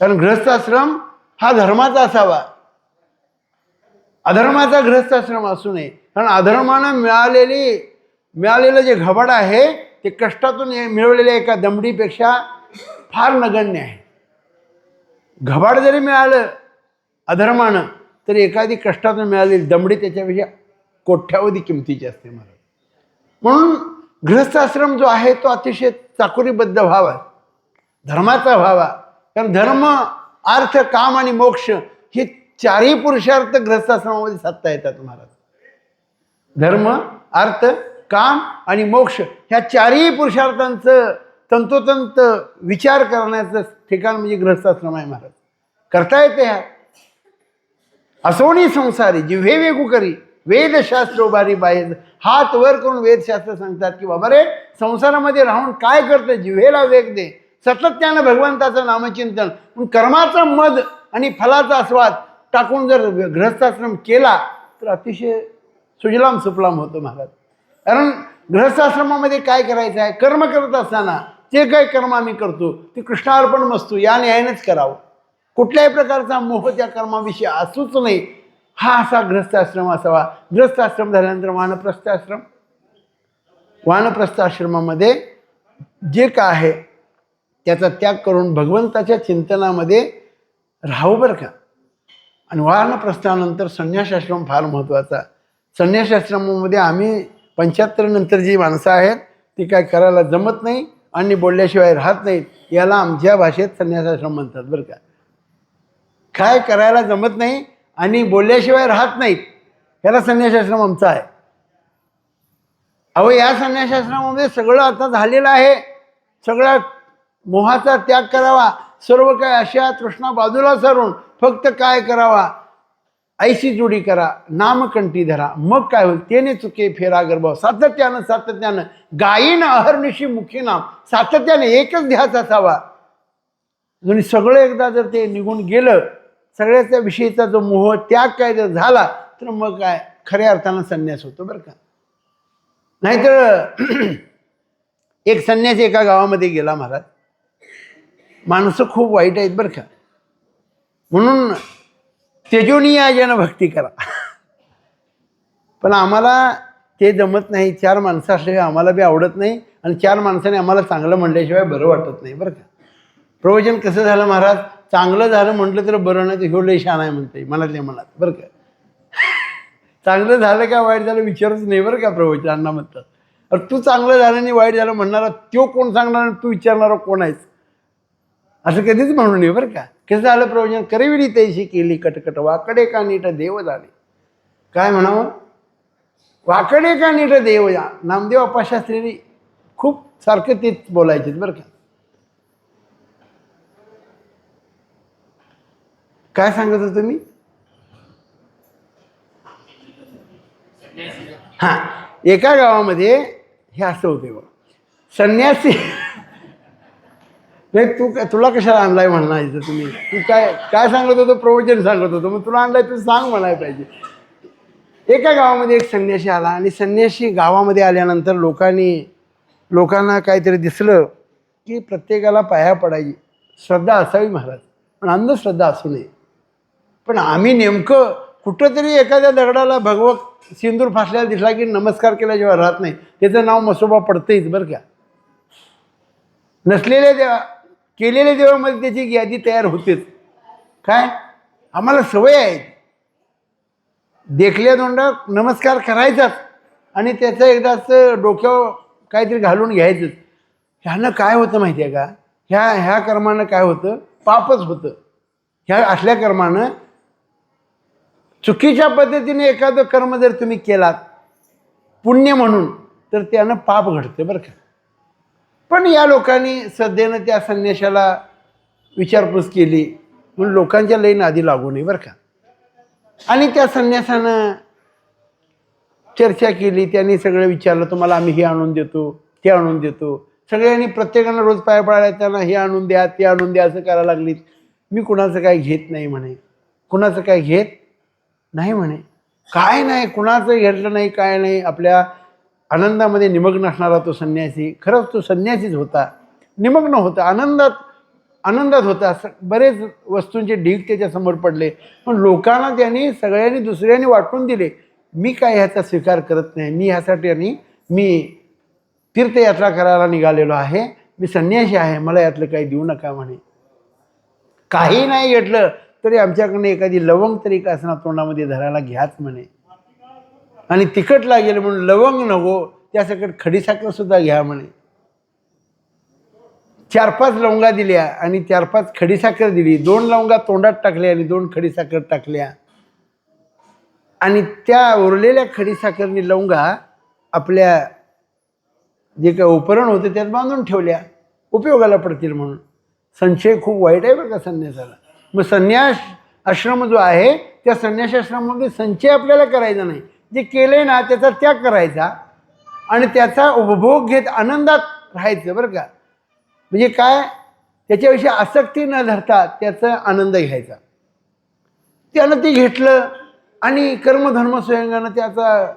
कारण गृहस्थाश्रम हा धर्माचा असावा, अधर्माचा गृहस्थाश्रम असू नये. कारण अधर्मानं मिळालेलं जे घबाड आहे ते कष्टातून मिळवलेल्या एका दमडीपेक्षा फार नगण्य आहे. घबाड जरी मिळालं अधर्मानं तरी एखादी कष्टातून मिळालेली दमडी त्याच्यापेक्षा कोट्यावधी किमतीची असते महाराज. म्हणून गृहस्थाश्रम जो आहे तो अतिशय चाकोरीबद्ध व्हावा, धर्माचा व्हावा. कारण धर्म अर्थ काम आणि मोक्ष हे चारही पुरुषार्थ गृहस्थाश्रमामध्ये साधता येतात महाराज. धर्म अर्थ काम आणि मोक्ष ह्या चारही पुरुषार्थांचं तंतोतंत विचार करण्याचं ठिकाण म्हणजे गृहस्थाश्रम आहे महाराज. करता येते ह्या असोनी संसारी जिव्हे वेगू करी वेदशास्त्र उभारी बाहेर. हात वर करून वेदशास्त्र सांगतात की बाबा रे संसारामध्ये राहून काय करतं, जिव्हेला वेग दे, सातत्यानं भगवंताचं नामचिंतन. कर्माचा मद आणि फलाचा आस्वाद टाकून जर गृहस्थाश्रम केला तर अतिशय सुजलाम सुफलाम होतो महाराज. कारण गृहस्थाश्रमामध्ये काय करायचं आहे, कर्म करत असताना जे काही कर्म आम्ही करतो ते कृष्णार्पण मस्तू या न्यायानेच करावं. कुठल्याही प्रकारचा मोह त्या कर्माविषयी असूच नाही. हा असा गृहस्थाश्रम असावा. गृहस्थाश्रम झाल्यानंतर वानप्रस्थाश्रम. वानप्रस्थाश्रमामध्ये जे काय आहे त्याचा त्याग करून भगवंताच्या चिंतनामध्ये राहावं बरं का. आणि वानप्रस्थानंतर संन्यासाश्रम फार महत्त्वाचा. संन्यासाश्रमामध्ये आम्ही 75 नंतर जी माणसं आहेत ती काय करायला जमत नाही आणि बोलल्याशिवाय राहत नाहीत. याला आमच्या भाषेत संन्यासाश्रम म्हणतात बरं का. काय करायला जमत नाही आणि बोलल्याशिवाय राहत नाहीत याला संन्यासाश्रम आमचा आहे. अहो या संन्यासाश्रमामध्ये सगळं आता झालेलं आहे. सगळ्या मोहाचा त्याग करावा. सर्व काय अशा तृष्णा बाजूला सारून फक्त काय करावा, ऐशी जोडी करा, नामकंठी धरा. मग काय होईल, तेने चुके फेरा गर्भाव. सातत्यानं गायीन अहर्निशी मुखी नाम. सातत्याने एकच ध्यास असावा. आणि सगळं एकदा जर ते निघून गेलं, सगळ्याच्या विषयीचा जो मोह त्याग काय जर झाला तर मग काय खऱ्या अर्थानं संन्यास होतो बरं का. नाहीतर एक संन्यासी एका गावामध्ये गेला महाराज. माणसं खूप वाईट आहेत बरं का. म्हणून तेजोनिया जन भक्ती करा. पण आम्हाला ते जमत नाही. 4 माणसं असल्याशिवाय आम्हाला बी आवडत नाही आणि 4 माणसाने आम्हाला चांगलं म्हणल्याशिवाय बरं वाटत नाही बरं का. प्रवचन कसं झालं महाराज, चांगलं झालं म्हटलं तर बरं नाही तर ह्यो लय छान आहे म्हणते मनातल्या मनात बरं का. चांगलं झालं का वाईट झालं विचारच नाही बरं का प्रवचनांना म्हणतात. अरे तू चांगलं झालं नाही वाईट झालं म्हणणारा तो कोण सांगणार, तू विचारणारा कोण आहेस असं कधीच म्हणू नये बरं का. कसं झालं प्रवचन, करविली तैशी केली कटकट वाकडे का नीट देव झाले. काय म्हणावं, वाकडे का नीट देव जा. नामदेव अप्पाशास्त्री खूप सारखं तेच बोलायचे बरं का. काय सांगत होतो मी, हां एका गावामध्ये हे असं होते बघ संन्यासी. नाही तुला कशाला आणलाय म्हणायचं तुम्ही, तू काय सांगत होतो, प्रवचन सांगत होतो, मग तुला आणलाय तू सांग म्हणायला पाहिजे. एका गावामध्ये एक संन्यासी आला आणि संन्यासी गावामध्ये आल्यानंतर लोकांना काहीतरी दिसलं की प्रत्येकाला पाया पडायची. श्रद्धा असावी महाराज, पण अंधश्रद्धा असू नये. पण आम्ही नेमकं कुठंतरी एखाद्या दगडाला भगवत सिंदूर फासल्याला दिसला की नमस्कार केल्याशिवाय राहत नाही. त्याचं नाव मसोबा पडतंच बरं का. नसलेल्या देवा केलेल्या देवामध्ये त्याची यादी तयार होतेच. काय आम्हाला सवय आहे. देखल्या दोंडा नमस्कार करायचाच आणि त्याचं एकदाच डोक्यावर काहीतरी घालून घ्यायचंच. ह्यानं काय होतं माहिती आहे का, ह्या कर्मानं काय होतं, पापच होतं. ह्या असल्या कर्मानं चुकीच्या पद्धतीने एखादं कर्म जर तुम्ही केलात पुण्य म्हणून, तर त्यानं पाप घडतं बरं का. पण या लोकांनी श्रद्धेनं त्या संन्याशाला विचारपूस केली म्हणून लोकांच्या लई नादी लागू नये बरं का. आणि त्या संन्यासानं चर्चा केली, त्यांनी सगळं विचारलं, तुम्हाला आम्ही हे आणून देतो, ते आणून देतो. सगळ्यांनी प्रत्येकानं रोज पाय पडायला त्यांना हे आणून द्या, ते आणून द्या असं करायला लागलीत. मी कुणाचं काय घेत नाही म्हणे, कुणाचं काय घेत नाही म्हणे. काय नाही, कुणाचं घेतलं नाही, काय नाही. आपल्या आनंदामध्ये निमग्न असणारा तो संन्यासी, खरंच तो संन्यासीच होता, निमग्न होता, आनंदात होता. बरेच वस्तूंचे ढीग त्याच्यासमोर पडले, पण लोकांना त्यांनी सगळ्यांनी दुसऱ्यांनी वाटून दिले. मी काय ह्याचा स्वीकार करत नाही, मी ह्यासाठी आणि मी तीर्थयात्रा करायला निघालेलो आहे, मी संन्यासी आहे, मला यातलं काही देऊ नका म्हणे. काही नाही घेतलं तरी आमच्याकडनं एखादी लवंग तरी का असणार तोंडामध्ये धरायला घ्याच म्हणे. आणि तिखट लागेल म्हणून लवंग नको, त्यासकट खडीसाखर सुद्धा घ्या म्हणे. 4-5 लवंगा दिल्या आणि 4-5 खडीसाखर दिली. 2 लवंगा तोंडात टाकल्या आणि 2 खडीसाखर टाकल्या. आणि त्या उरलेल्या खडीसाखरनी लवंगा आपल्या जे काही उपकरण होते त्यात बांधून ठेवल्या, उपयोगाला पडतील म्हणून. संशय खूप वाईट आहे बरं का संन्यासाला. मग संन्यास आश्रम जो आहे त्या संन्यास आश्रमामध्ये संचय आपल्याला करायचा नाही. जे केले ना त्याचा त्याग करायचा आणि त्याचा उपभोग घेत आनंदात राहायचं बरं का. म्हणजे काय, त्याच्याविषयी आसक्ती न धरता त्याचा आनंद घ्यायचा. त्यानं ते घेतलं आणि कर्मधर्म स्वयंगानं त्याचा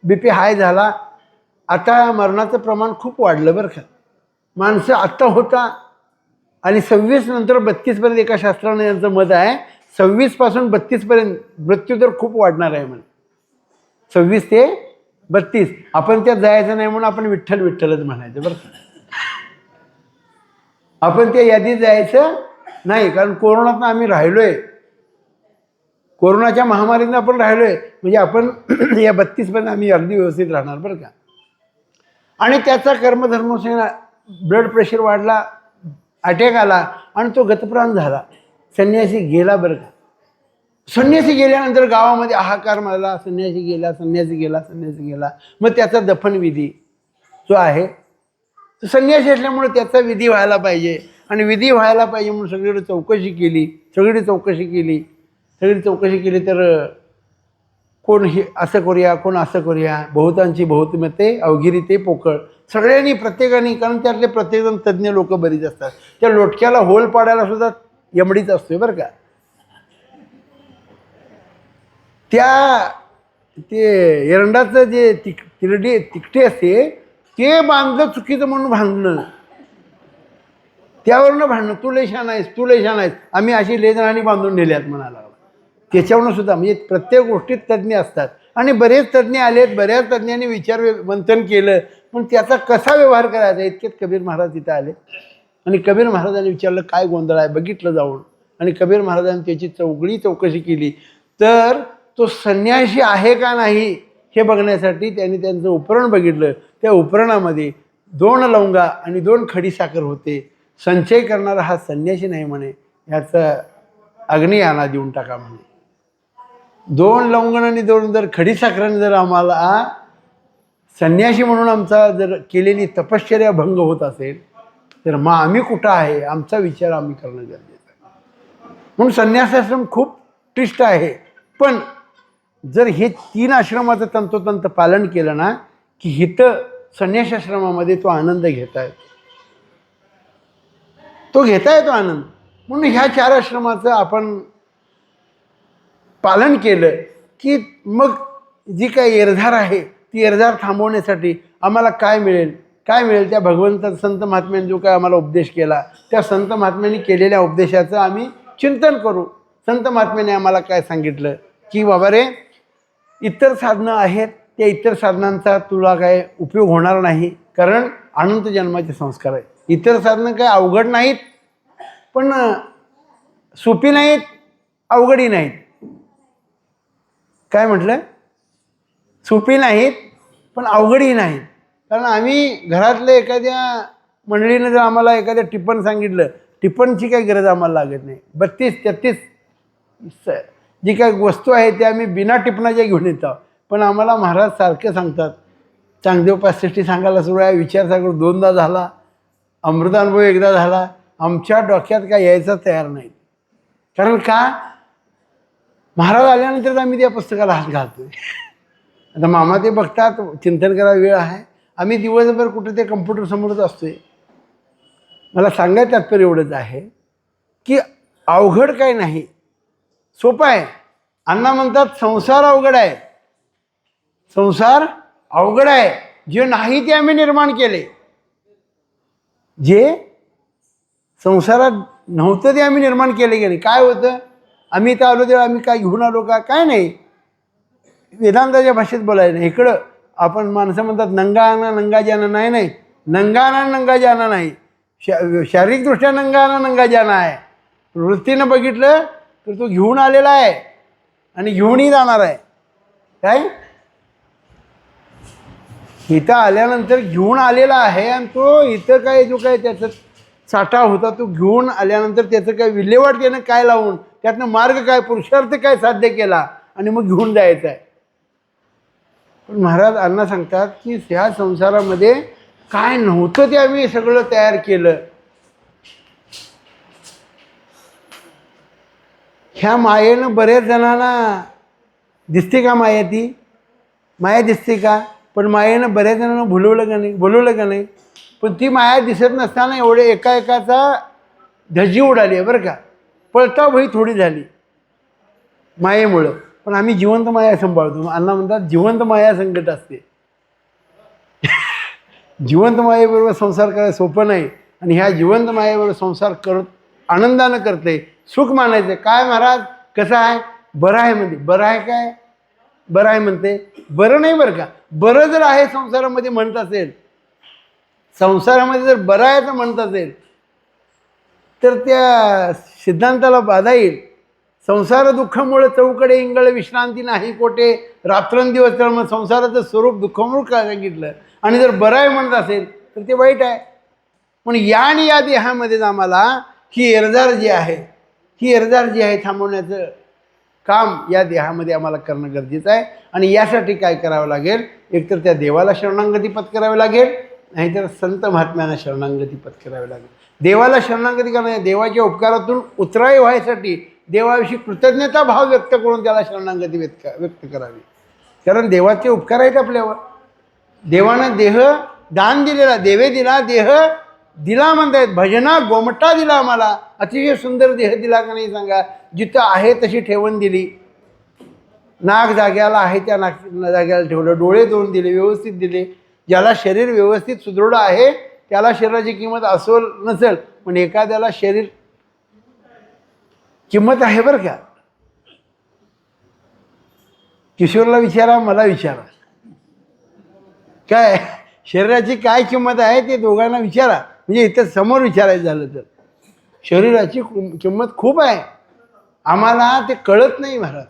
BP हाय झाला. आता मरणाचं प्रमाण खूप वाढलं बरं का. माणसं आत्ता होता आणि 26 नंतर 32 एका शास्त्राने यांचं मत आहे, 26 पासून 32 मृत्यूदर खूप वाढणार आहे म्हणे. 26 ते 32 आपण त्यात जायचं नाही म्हणून आपण विठ्ठल विठ्ठलच म्हणायचं बरं का. आपण त्या यादीत जायचं नाही, कारण कोरोनातनं आम्ही राहिलोय, कोरोनाच्या महामारीनं आपण राहिलोय, म्हणजे आपण या 32 आम्ही अगदी व्यवस्थित राहणार बरं का. आणि त्याचा कर्मधर्म ब्लड प्रेशर वाढला, अटॅक आला आणि तो गतप्राण झाला. संन्यासी गेला बरं का. संन्यासी गेल्यानंतर गावामध्ये हाहाकार मारला, संन्यासी गेला, संन्यासी गेला, संन्यासी गेला. मग त्याचा दफनविधी जो आहे, संन्यासी असल्यामुळे त्याचा विधी व्हायला पाहिजे आणि विधी व्हायला पाहिजे म्हणून सगळीकडे चौकशी केली तर कोण हे असं करूया, कोण असं करूया, बहुतांची बहुतमते अवघिरी ते पोकळ. सगळ्यांनी प्रत्येकाने, कारण त्यातले प्रत्येकजण तज्ज्ञ लोक बरीच असतात, त्या लोटक्याला होल पाडायला सुद्धा यमडीच असतोय बरं का. ते एरंडाचं जे तिकटे असते ते बांधलं चुकीचं म्हणून भांडणं, त्यावरनं भांडणं, तू लय छान आहेस, आम्ही अशी लेजराणी बांधून नेल्यात म्हणायला लागला. त्याच्यावरनं सुद्धा म्हणजे प्रत्येक गोष्टीत तज्ज्ञ असतात आणि बरेच तज्ज्ञ आलेत, बऱ्याच तज्ज्ञांनी विचार मंथन केलं, पण त्याचा कसा व्यवहार करायचा इतकेच कबीर महाराज तिथं आले. आणि कबीर महाराजांनी विचारलं काय गोंधळ आहे, बघितलं जाऊन. आणि कबीर महाराजांनी त्याची चौकशी केली, तर तो संन्यासी आहे का नाही हे बघण्यासाठी त्यांनी त्यांचं उपकरण बघितलं. त्या उपकरणामध्ये 2 लवंगा आणि 2 खडीसाखर होते. संचय करणारा हा संन्यासी नाही म्हणे, ह्याचं अग्नियाना देऊन टाका म्हणे. 2 लवंगण आणि 2 जर खडीसाखराने जर आम्हाला संन्यासी म्हणून आमचा जर केलेली तपश्चर्या भंग होत असेल तर मग आम्ही कुठं आहे, आमचा विचार आम्ही करणं गरजेचं आहे. म्हणून संन्यासाश्रम खूप क्लिष्ट आहे. पण जर हे 3 आश्रमाचं तंतोतंत पालन केलं ना की हिथं संन्यासाश्रमामध्ये तो आनंद घेता येतो आनंद. म्हणून ह्या 4 आश्रमाचं आपण पालन केलं की मग जी काही एरझार आहे ती एरझार थांबवण्यासाठी आम्हाला काय मिळेल त्या भगवंता संत महात्म्यांनी जो काय आम्हाला उपदेश केला त्या संत महात्म्यांनी केलेल्या उपदेशाचं आम्ही चिंतन करू. संत महात्म्याने आम्हाला काय सांगितलं की बाबा रे, इतर साधनं आहेत, त्या इतर साधनांचा तुला काय उपयोग होणार नाही, कारण अनंत जन्माचे संस्कार आहेत. इतर साधनं काय अवघड नाहीत, पण सोपी नाहीत, अवघडी नाहीत. काय म्हटलं, सोपी नाहीत पण अवघडही नाहीत. कारण आम्ही घरातल्या एखाद्या मंडळीनं जर आम्हाला एखाद्या टिपण सांगितलं, टिपणची काही गरज आम्हाला लागत नाही. 32-33 जी काही वस्तू आहे त्या आम्ही बिना टिपणाच्या घेऊन येतो. पण आम्हाला महाराज सारखे सांगतात, चांगदेव 65 सांगायला सुरू आहे, विचारसागर 2दा झाला, अमृतानुभव 1दा झाला. आमच्या डोक्यात काय यायचं तयार नाही. कारण का, महाराज आल्यानंतर आम्ही त्या पुस्तकाला हात घालतोय. आता मामा ते बघतात, चिंतन करायला वेळ आहे. आम्ही दिवसभर कुठे ते कम्प्युटरसमोरच असतोय. मला सांगायचं तात्पर्य एवढंच आहे की अवघड काही नाही, सोपं आहे. अण्णा म्हणतात संसार अवघड आहे, संसार अवघड आहे. जे नाही ते आम्ही निर्माण केले, जे संसारात नव्हतं ते आम्ही निर्माण केले गेले. काय होतं, आम्ही इथं आलो तेव्हा आम्ही काय घेऊन आलो का, काय नाही. वेदांताच्या भाषेत बोलायचं नाही. इकडं आपण माणसं म्हणतात नंगा आणा नंगा जाना, नाही नाही, नंगा आणा नंगा जाना नाही. शारीरिकदृष्ट्या नंगा आणा नंगा जाना आहे. वृत्तीनं बघितलं तर तो घेऊन आलेला आहे आणि घेऊनही जाणार आहे. काय इथं आल्यानंतर घेऊन आलेला आहे आणि तो इथं काय जो काय त्याचा साठा होता तो घेऊन आल्यानंतर त्याचं काय विल्हेवाट त्यानं काय लावून, त्यातनं मार्ग काय, पुरुषार्थ काय साध्य केला आणि मग घेऊन जायचं आहे. पण महाराज अण्णा सांगतात की ह्या संसारामध्ये काय नव्हतं ते आम्ही सगळं तयार केलं. ह्या मायेनं बऱ्याच जणांना दिसते का माया, ती माया दिसते का, पण मायेनं बऱ्याच जणांना बोलवलं का नाही. पण ती माया दिसत नसताना एवढे एकाचा धजी उडाली आहे बरं का, पळता भई थोडी झाली मायेमुळं. पण आम्ही जिवंत माया सांभाळतो. अण्णा म्हणतात जिवंत माया संकट असते. जिवंत मायेबरोबर संसार करायला सोपं नाही. आणि ह्या जिवंत मायेबरोबर संसार करत आनंदानं करते, सुख मानायचं. काय महाराज कसं आहे, बरं आहे म्हणते. बरं आहे काय, बरं आहे म्हणते, बरं नाही बरं का. बरं जर आहे संसारामध्ये म्हणत असेल, संसारामध्ये जर बरं आहे तर म्हणत असेल तर त्या सिद्धांताला बाधा येईल. संसार दुःखामुळे चौकडे इंगळ विश्रांती नाही कोठे, रात्रंदिवस. तर मग संसाराचं स्वरूप दुःखामुळे काय सांगितलं. आणि जर बरं आहे म्हणत असेल तर ते वाईट आहे. पण या आणि या देहामध्येच आम्हाला ही एरजार जी आहे, ही एरजार जी आहे थांबवण्याचं काम या देहामध्ये आम्हाला करणं गरजेचं आहे. आणि यासाठी काय करावं लागेल, एकतर त्या देवाला शरणागती पत्करावी लागेल, नाहीतर संत महात्म्यांना शरणागती पत्करावी लागेल. देवाला शरणागती करणं, देवाच्या उपकारातून उतराई व्हायसाठी देवाविषयी कृतज्ञता भाव व्यक्त करून त्याला शरणागती व्यक्त करावी. कारण देवाचे उपकार आहेत आपल्यावर. देवानं देह दान दिलेला, देवे दिला देह दिला म्हणतायत. भजना गोमटा दिला आम्हाला, अतिशय सुंदर देह दिला का नाही सांगा. जिथं आहे तशी ठेवण दिली, नाक जाग्याला आहे त्या जाग्याला ठेवलं, डोळे दोन दिले, व्यवस्थित दिले. ज्याला शरीर व्यवस्थित सुदृढ आहे त्याला शरीराची किंमत असेल नसेल, पण एखाद्याला शरीर किंमत आहे बरं का. किशोरला विचारा, मला विचारा, काय शरीराची काय किंमत आहे ते दोघांना विचारा. म्हणजे इथं समोर विचारायचं झालं तर शरीराची किंमत खूप आहे. आम्हाला ते कळत नाही महाराज.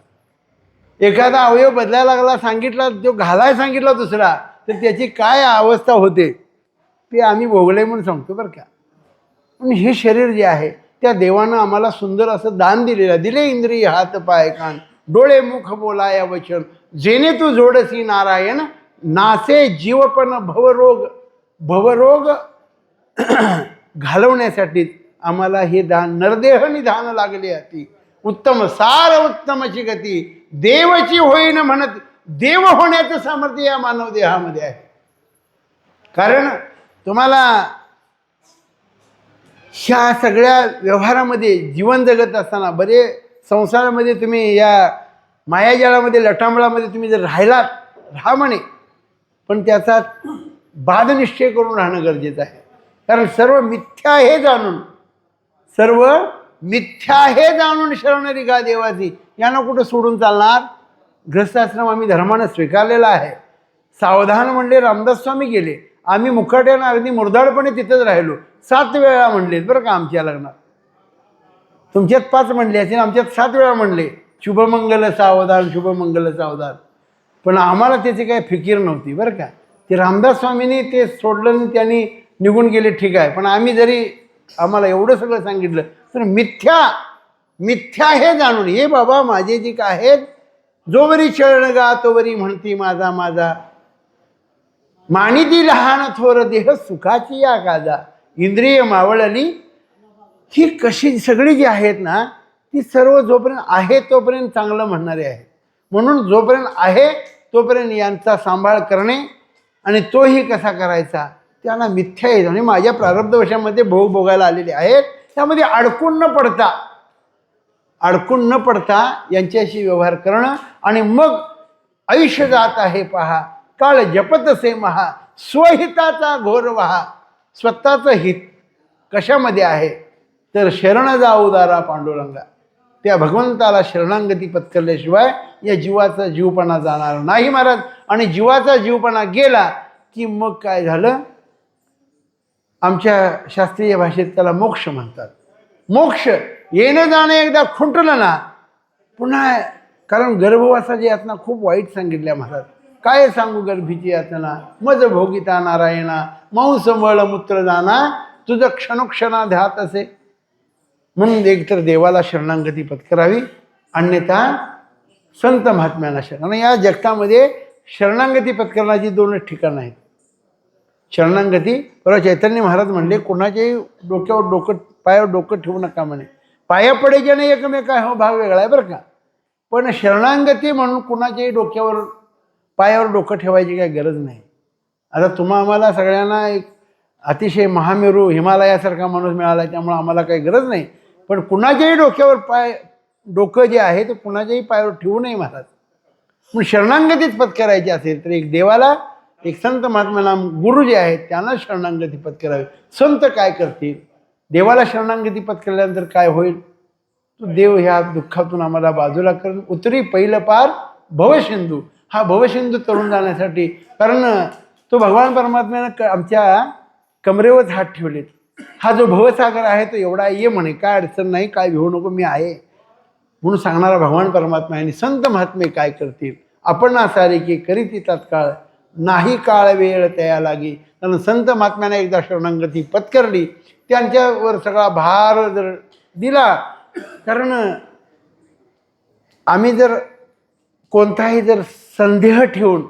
एखादा अवयव बदलायला लागला, सांगितला तो घालाय सांगितला दुसरा, तर त्याची काय अवस्था होते ते आम्ही भोगले म्हणून सांगतो बरं का. पण हे शरीर जे आहे त्या देवानं आम्हाला सुंदर असं दान दिलेलं. दिले इंद्रिय हात पाय कान डोळे मुख बोलाया वचन, जेणे तू जोडसी नारायण, नासे जीवपण भवरोग घालवण्यासाठी आम्हाला हे दान. नरदेह निधान लागले हाती, उत्तम सार उत्तमची गती, देवची होईन म्हणत देव होण्याचं सामर्थ्य या मानव देहामध्ये आहे. कारण तुम्हाला ह्या सगळ्या व्यवहारामध्ये जीवन जगत असताना बरे संसारामध्ये तुम्ही या मायाजाळामध्ये लटामळामध्ये तुम्ही जर राहा म्हणे, पण त्याचा बादनिश्चय करून राहणं गरजेचं आहे. कारण सर्व मिथ्या हे जाणून शरणरी गा देवाची, यांना कुठं सोडून चालणार. गृहस्थाश्रम आम्ही धर्मानं स्वीकारलेला आहे. सावधान म्हणले रामदास स्वामी गेले, आम्ही मुकाट्यानं अगदी मुरदाळपणे तिथंच राहिलो. 7 वेळा म्हणलेत बरं का आमच्या लग्नात. तुमच्यात 5 म्हणले असेल, आमच्यात 7 वेळा म्हणले. शुभमंगल सावधान, शुभमंगल सावधान. पण आम्हाला त्याची काही फिकीर नव्हती बरं का. ते रामदास स्वामींनी ते सोडलं आणि त्यांनी निघून गेले ठीक आहे, पण आम्ही जरी आम्हाला एवढं सगळं सांगितलं तर मिथ्या हे जाणून, हे बाबा माझे जे काय आहेत, जोवरी चरण गा तोवरी म्हणती माझा माझा, मानिती लहान थोर देह सुखाची या गाजा, इंद्रिय मावळली. ही कशी सगळी जी आहेत ना, ती सर्व जोपर्यंत आहे तोपर्यंत चांगलं म्हणणारे आहेत. म्हणून जोपर्यंत आहे तोपर्यंत यांचा सांभाळ करणे आणि तोही कसा करायचा त्याला मिथ्या येत. आणि माझ्या प्रारब्धवशामध्ये भोग भोगायला आलेले आहेत, त्यामध्ये अडकून न पडता यांच्याशी व्यवहार करणं. आणि मग आयुष्य जात आहे पहा, काळ जपतसे महा, स्वहिताचा घोर वहा. स्वतःचं हित कशामध्ये आहे तर शरण जाऊ दारा पांडुरंगा, त्या भगवंताला शरणांगती पत्करल्याशिवाय या जीवाचा जीवपणा जाणार नाही महाराज. आणि जीवाचा जीवपणा गेला की मग काय झालं, आमच्या शास्त्रीय भाषेत त्याला मोक्ष म्हणतात. मोक्ष येणं जाणं एकदा खुंटलं ना पुन्हा, कारण गर्भवासाची यातना खूप वाईट सांगितल्या महाराज. काय सांगू गर्भीची यातना, मज भोगिता नारायणा, मांस मळ मूत्र जाना, तुझं क्षणोक्षणा ध्यात असे. म्हणून एकतर देवाला शरणांगती पत्करावी, अन्यथा संत महात्म्याला शरण. आणि या जगतामध्ये शरणांगती पत्करण्याची दोनच ठिकाणं आहेत. शरणांगती, परवा चैतन्य महाराज म्हणले, कोणाच्याही डोक्यावर डोकं, पायावर डोकं ठेवू नका म्हणे. पाया पडायचे नाही एकमेका हा भाग वेगळा आहे बरं का. पण शरणांगती म्हणून कुणाच्याही डोक्यावर पायावर डोकं ठेवायची काही गरज नाही. आता आम्हाला सगळ्यांना एक अतिशय महामेरू हिमालयासारखा माणूस मिळाला, त्यामुळे आम्हाला काही गरज नाही. पण कुणाच्याही डोक्यावर डोकं जे आहे ते कुणाच्याही पायावर ठेवू नये महाराज. पण शरणांगतीच पत्करायची असेल तर एक देवाला, एक संत महात्म्याला, गुरु जे आहेत त्यांना शरणांगती पत्करावी. संत काय करतील, देवाला शरणांगती पत्करल्यानंतर काय होईल, तो देव ह्या दुःखातून आम्हाला बाजूला करून उतरी पहिलं पार भवसिंधू. हा भवसिंधू तरुण जाण्यासाठी, कारण तो भगवान परमात्म्यानं आमच्या कमरेवर हात ठेवलेत. हा जो भवसागर आहे तो एवढा, ये म्हणे काय अडचण नाही, काय भिवू नको, मी आहे म्हणून सांगणारा भगवान परमात्मा. आणि संत महात्मे काय करतील, आपण सारे की करीती तत्काळ, नाही काळ वेळ तया लागी. कारण संत महात्म्याने एकदा शरणांगती पत्करली, त्यांच्यावर सगळा भार जर दिला, कारण आम्ही जर कोणताही जर संदेह ठेवून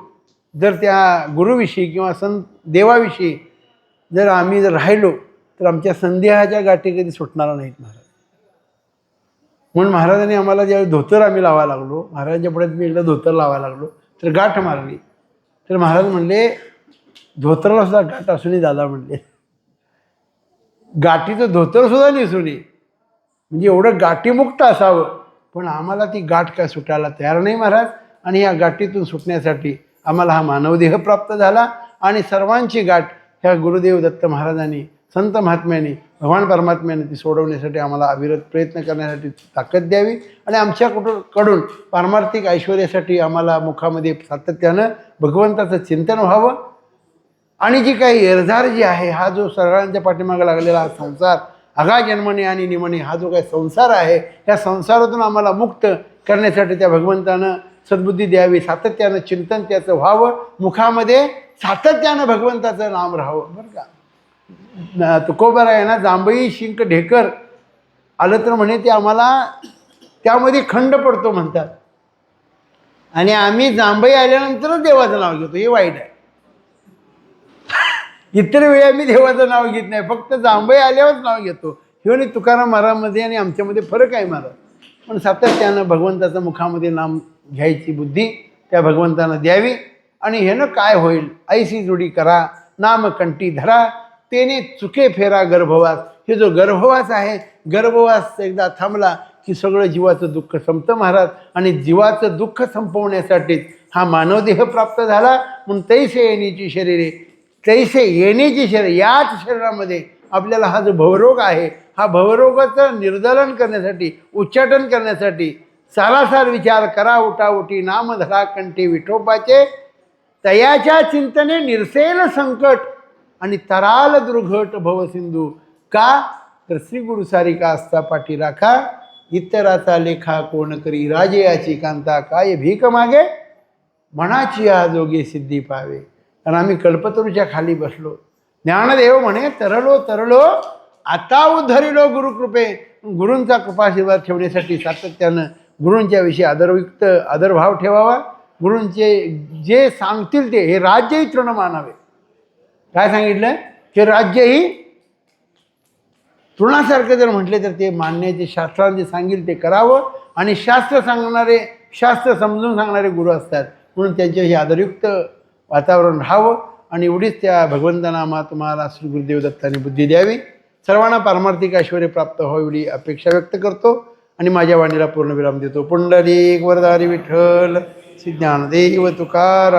जर त्या गुरुविषयी किंवा देवाविषयी जर आम्ही जर राहिलो तर आमच्या संदेहाच्या गाठी कधी सुटणार नाहीत महाराज. म्हणून महाराजांनी आम्हाला ज्यावेळी धोतर आम्ही लावायला लागलो, महाराजांच्या पुढे मी एकदा धोतर लावायला लागलो तर गाठ मारली. तर महाराज म्हणले, धोतराला सुद्धा गाठ असू नये दादा म्हणले, गाठीचं धोतर सुद्धा नसू नये, म्हणजे एवढं गाठीमुक्त असावं. पण आम्हाला ती गाठ काय सुटायला तयार नाही महाराज. आणि या गाठीतून सुटण्यासाठी आम्हाला हा मानवदेह प्राप्त झाला. आणि सर्वांची गाठ ह्या गुरुदेव दत्त महाराजांनी, संत महात्म्याने, भगवान परमात्म्याने ती सोडवण्यासाठी आम्हाला अविरत प्रयत्न करण्यासाठी ताकद द्यावी. आणि आमच्याकडून पारमार्थिक ऐश्वर्यासाठी आम्हाला मुखामध्ये सातत्यानं भगवंताचं चिंतन व्हावं. आणि जी काही एरझार जी आहे, हा जो सगळ्यांच्या पाठीमागे लागलेला संसार, अगा जन्मने आणि निमणे, हा जो काही संसार आहे, या संसारातून आम्हाला मुक्त करण्यासाठी त्या भगवंतानं सद्बुद्धी द्यावी. सातत्यानं चिंतन त्याचं व्हावं, मुखामध्ये सातत्यानं भगवंताचं नाम राहावं बरं का. तुकोबर आहे ना, जांभई शिंक ढेकर आलं तर म्हणे ते आम्हाला त्यामध्ये खंड पडतो म्हणतात. आणि आम्ही जांभई आल्यानंतरच देवाचं नाव घेतो, हे वाईट आहे. इतर वेळी आम्ही देवाचं नाव घेत नाही, फक्त जांभई आल्यावरच नाव घेतो. हे आणि तुकाराम महाराजमध्ये आणि आमच्यामध्ये फरक आहे महाराज. पण सातत्यानं भगवंताचं मुखामध्ये नाम घ्यायची बुद्धी त्या भगवंतानं द्यावी. आणि ह्यानं काय होईल, ऐसी जोडी करा नाम कंठी धरा, तेने चुके फेरा गर्भवास. हे जो गर्भवास आहे, गर्भवास एकदा थांबला की सगळं जीवाचं दुःख संपतं महाराज. आणि जीवाचं दुःख संपवण्यासाठीच हा मानवदेह प्राप्त झाला. म्हणून तैसे येण्याची शरीरे, तैसे येण्याची शरीर, याच शरीरामध्ये आपल्याला हा जो भवरोग आहे, हा भवरोगाचं निर्दलन करण्यासाठी, उच्चाटन करण्यासाठी सारासार विचार करा उठाउठी, नाम धरा कंठी विठोबाचे, तयाच्या चिंतने निरसेल संकट आणि तराल दुर्घट भवसिंधू. का तर श्री गुरु सारिका असता पाठी राखा, इतराचा लेखा कोण करी, राजयाची कांता काय भीक मागे, मनाची आजोगे सिद्धी पावे. कारण आम्ही कल्पतरूच्या खाली बसलो. ज्ञानदेव म्हणे तरलो तरलो आता उद्धरिलो गुरुकृपे. गुरूंचा कृपाशीर्वाद ठेवण्यासाठी सातत्यानं गुरूंच्या विषयी आदरयुक्त आदरभाव ठेवावा. गुरूंचे जे सांगतील ते, हे राज्यही तृण मानावे. काय सांगितलं की राज्य ही तृणासारखं जर म्हटले तर ते मानण्याचे, शास्त्रात जे सांगेल ते करावं. आणि शास्त्र सांगणारे, शास्त्र समजून सांगणारे गुरु असतात, म्हणून त्यांच्याशी आदरयुक्त वातावरण राहावं. आणि एवढीच त्या भगवंतानामा तुम्हाला श्री गुरुदेव दत्ताने बुद्धी द्यावी. सर्वांना पारमार्थिक ऐश्वर्य प्राप्त व्हावी एवढी अपेक्षा व्यक्त करतो आणि माझ्या वाणीला पूर्णविराम देतो. पुंडलिक वरदारी विठ्ठल, श्री ज्ञानदेव तुकाराम.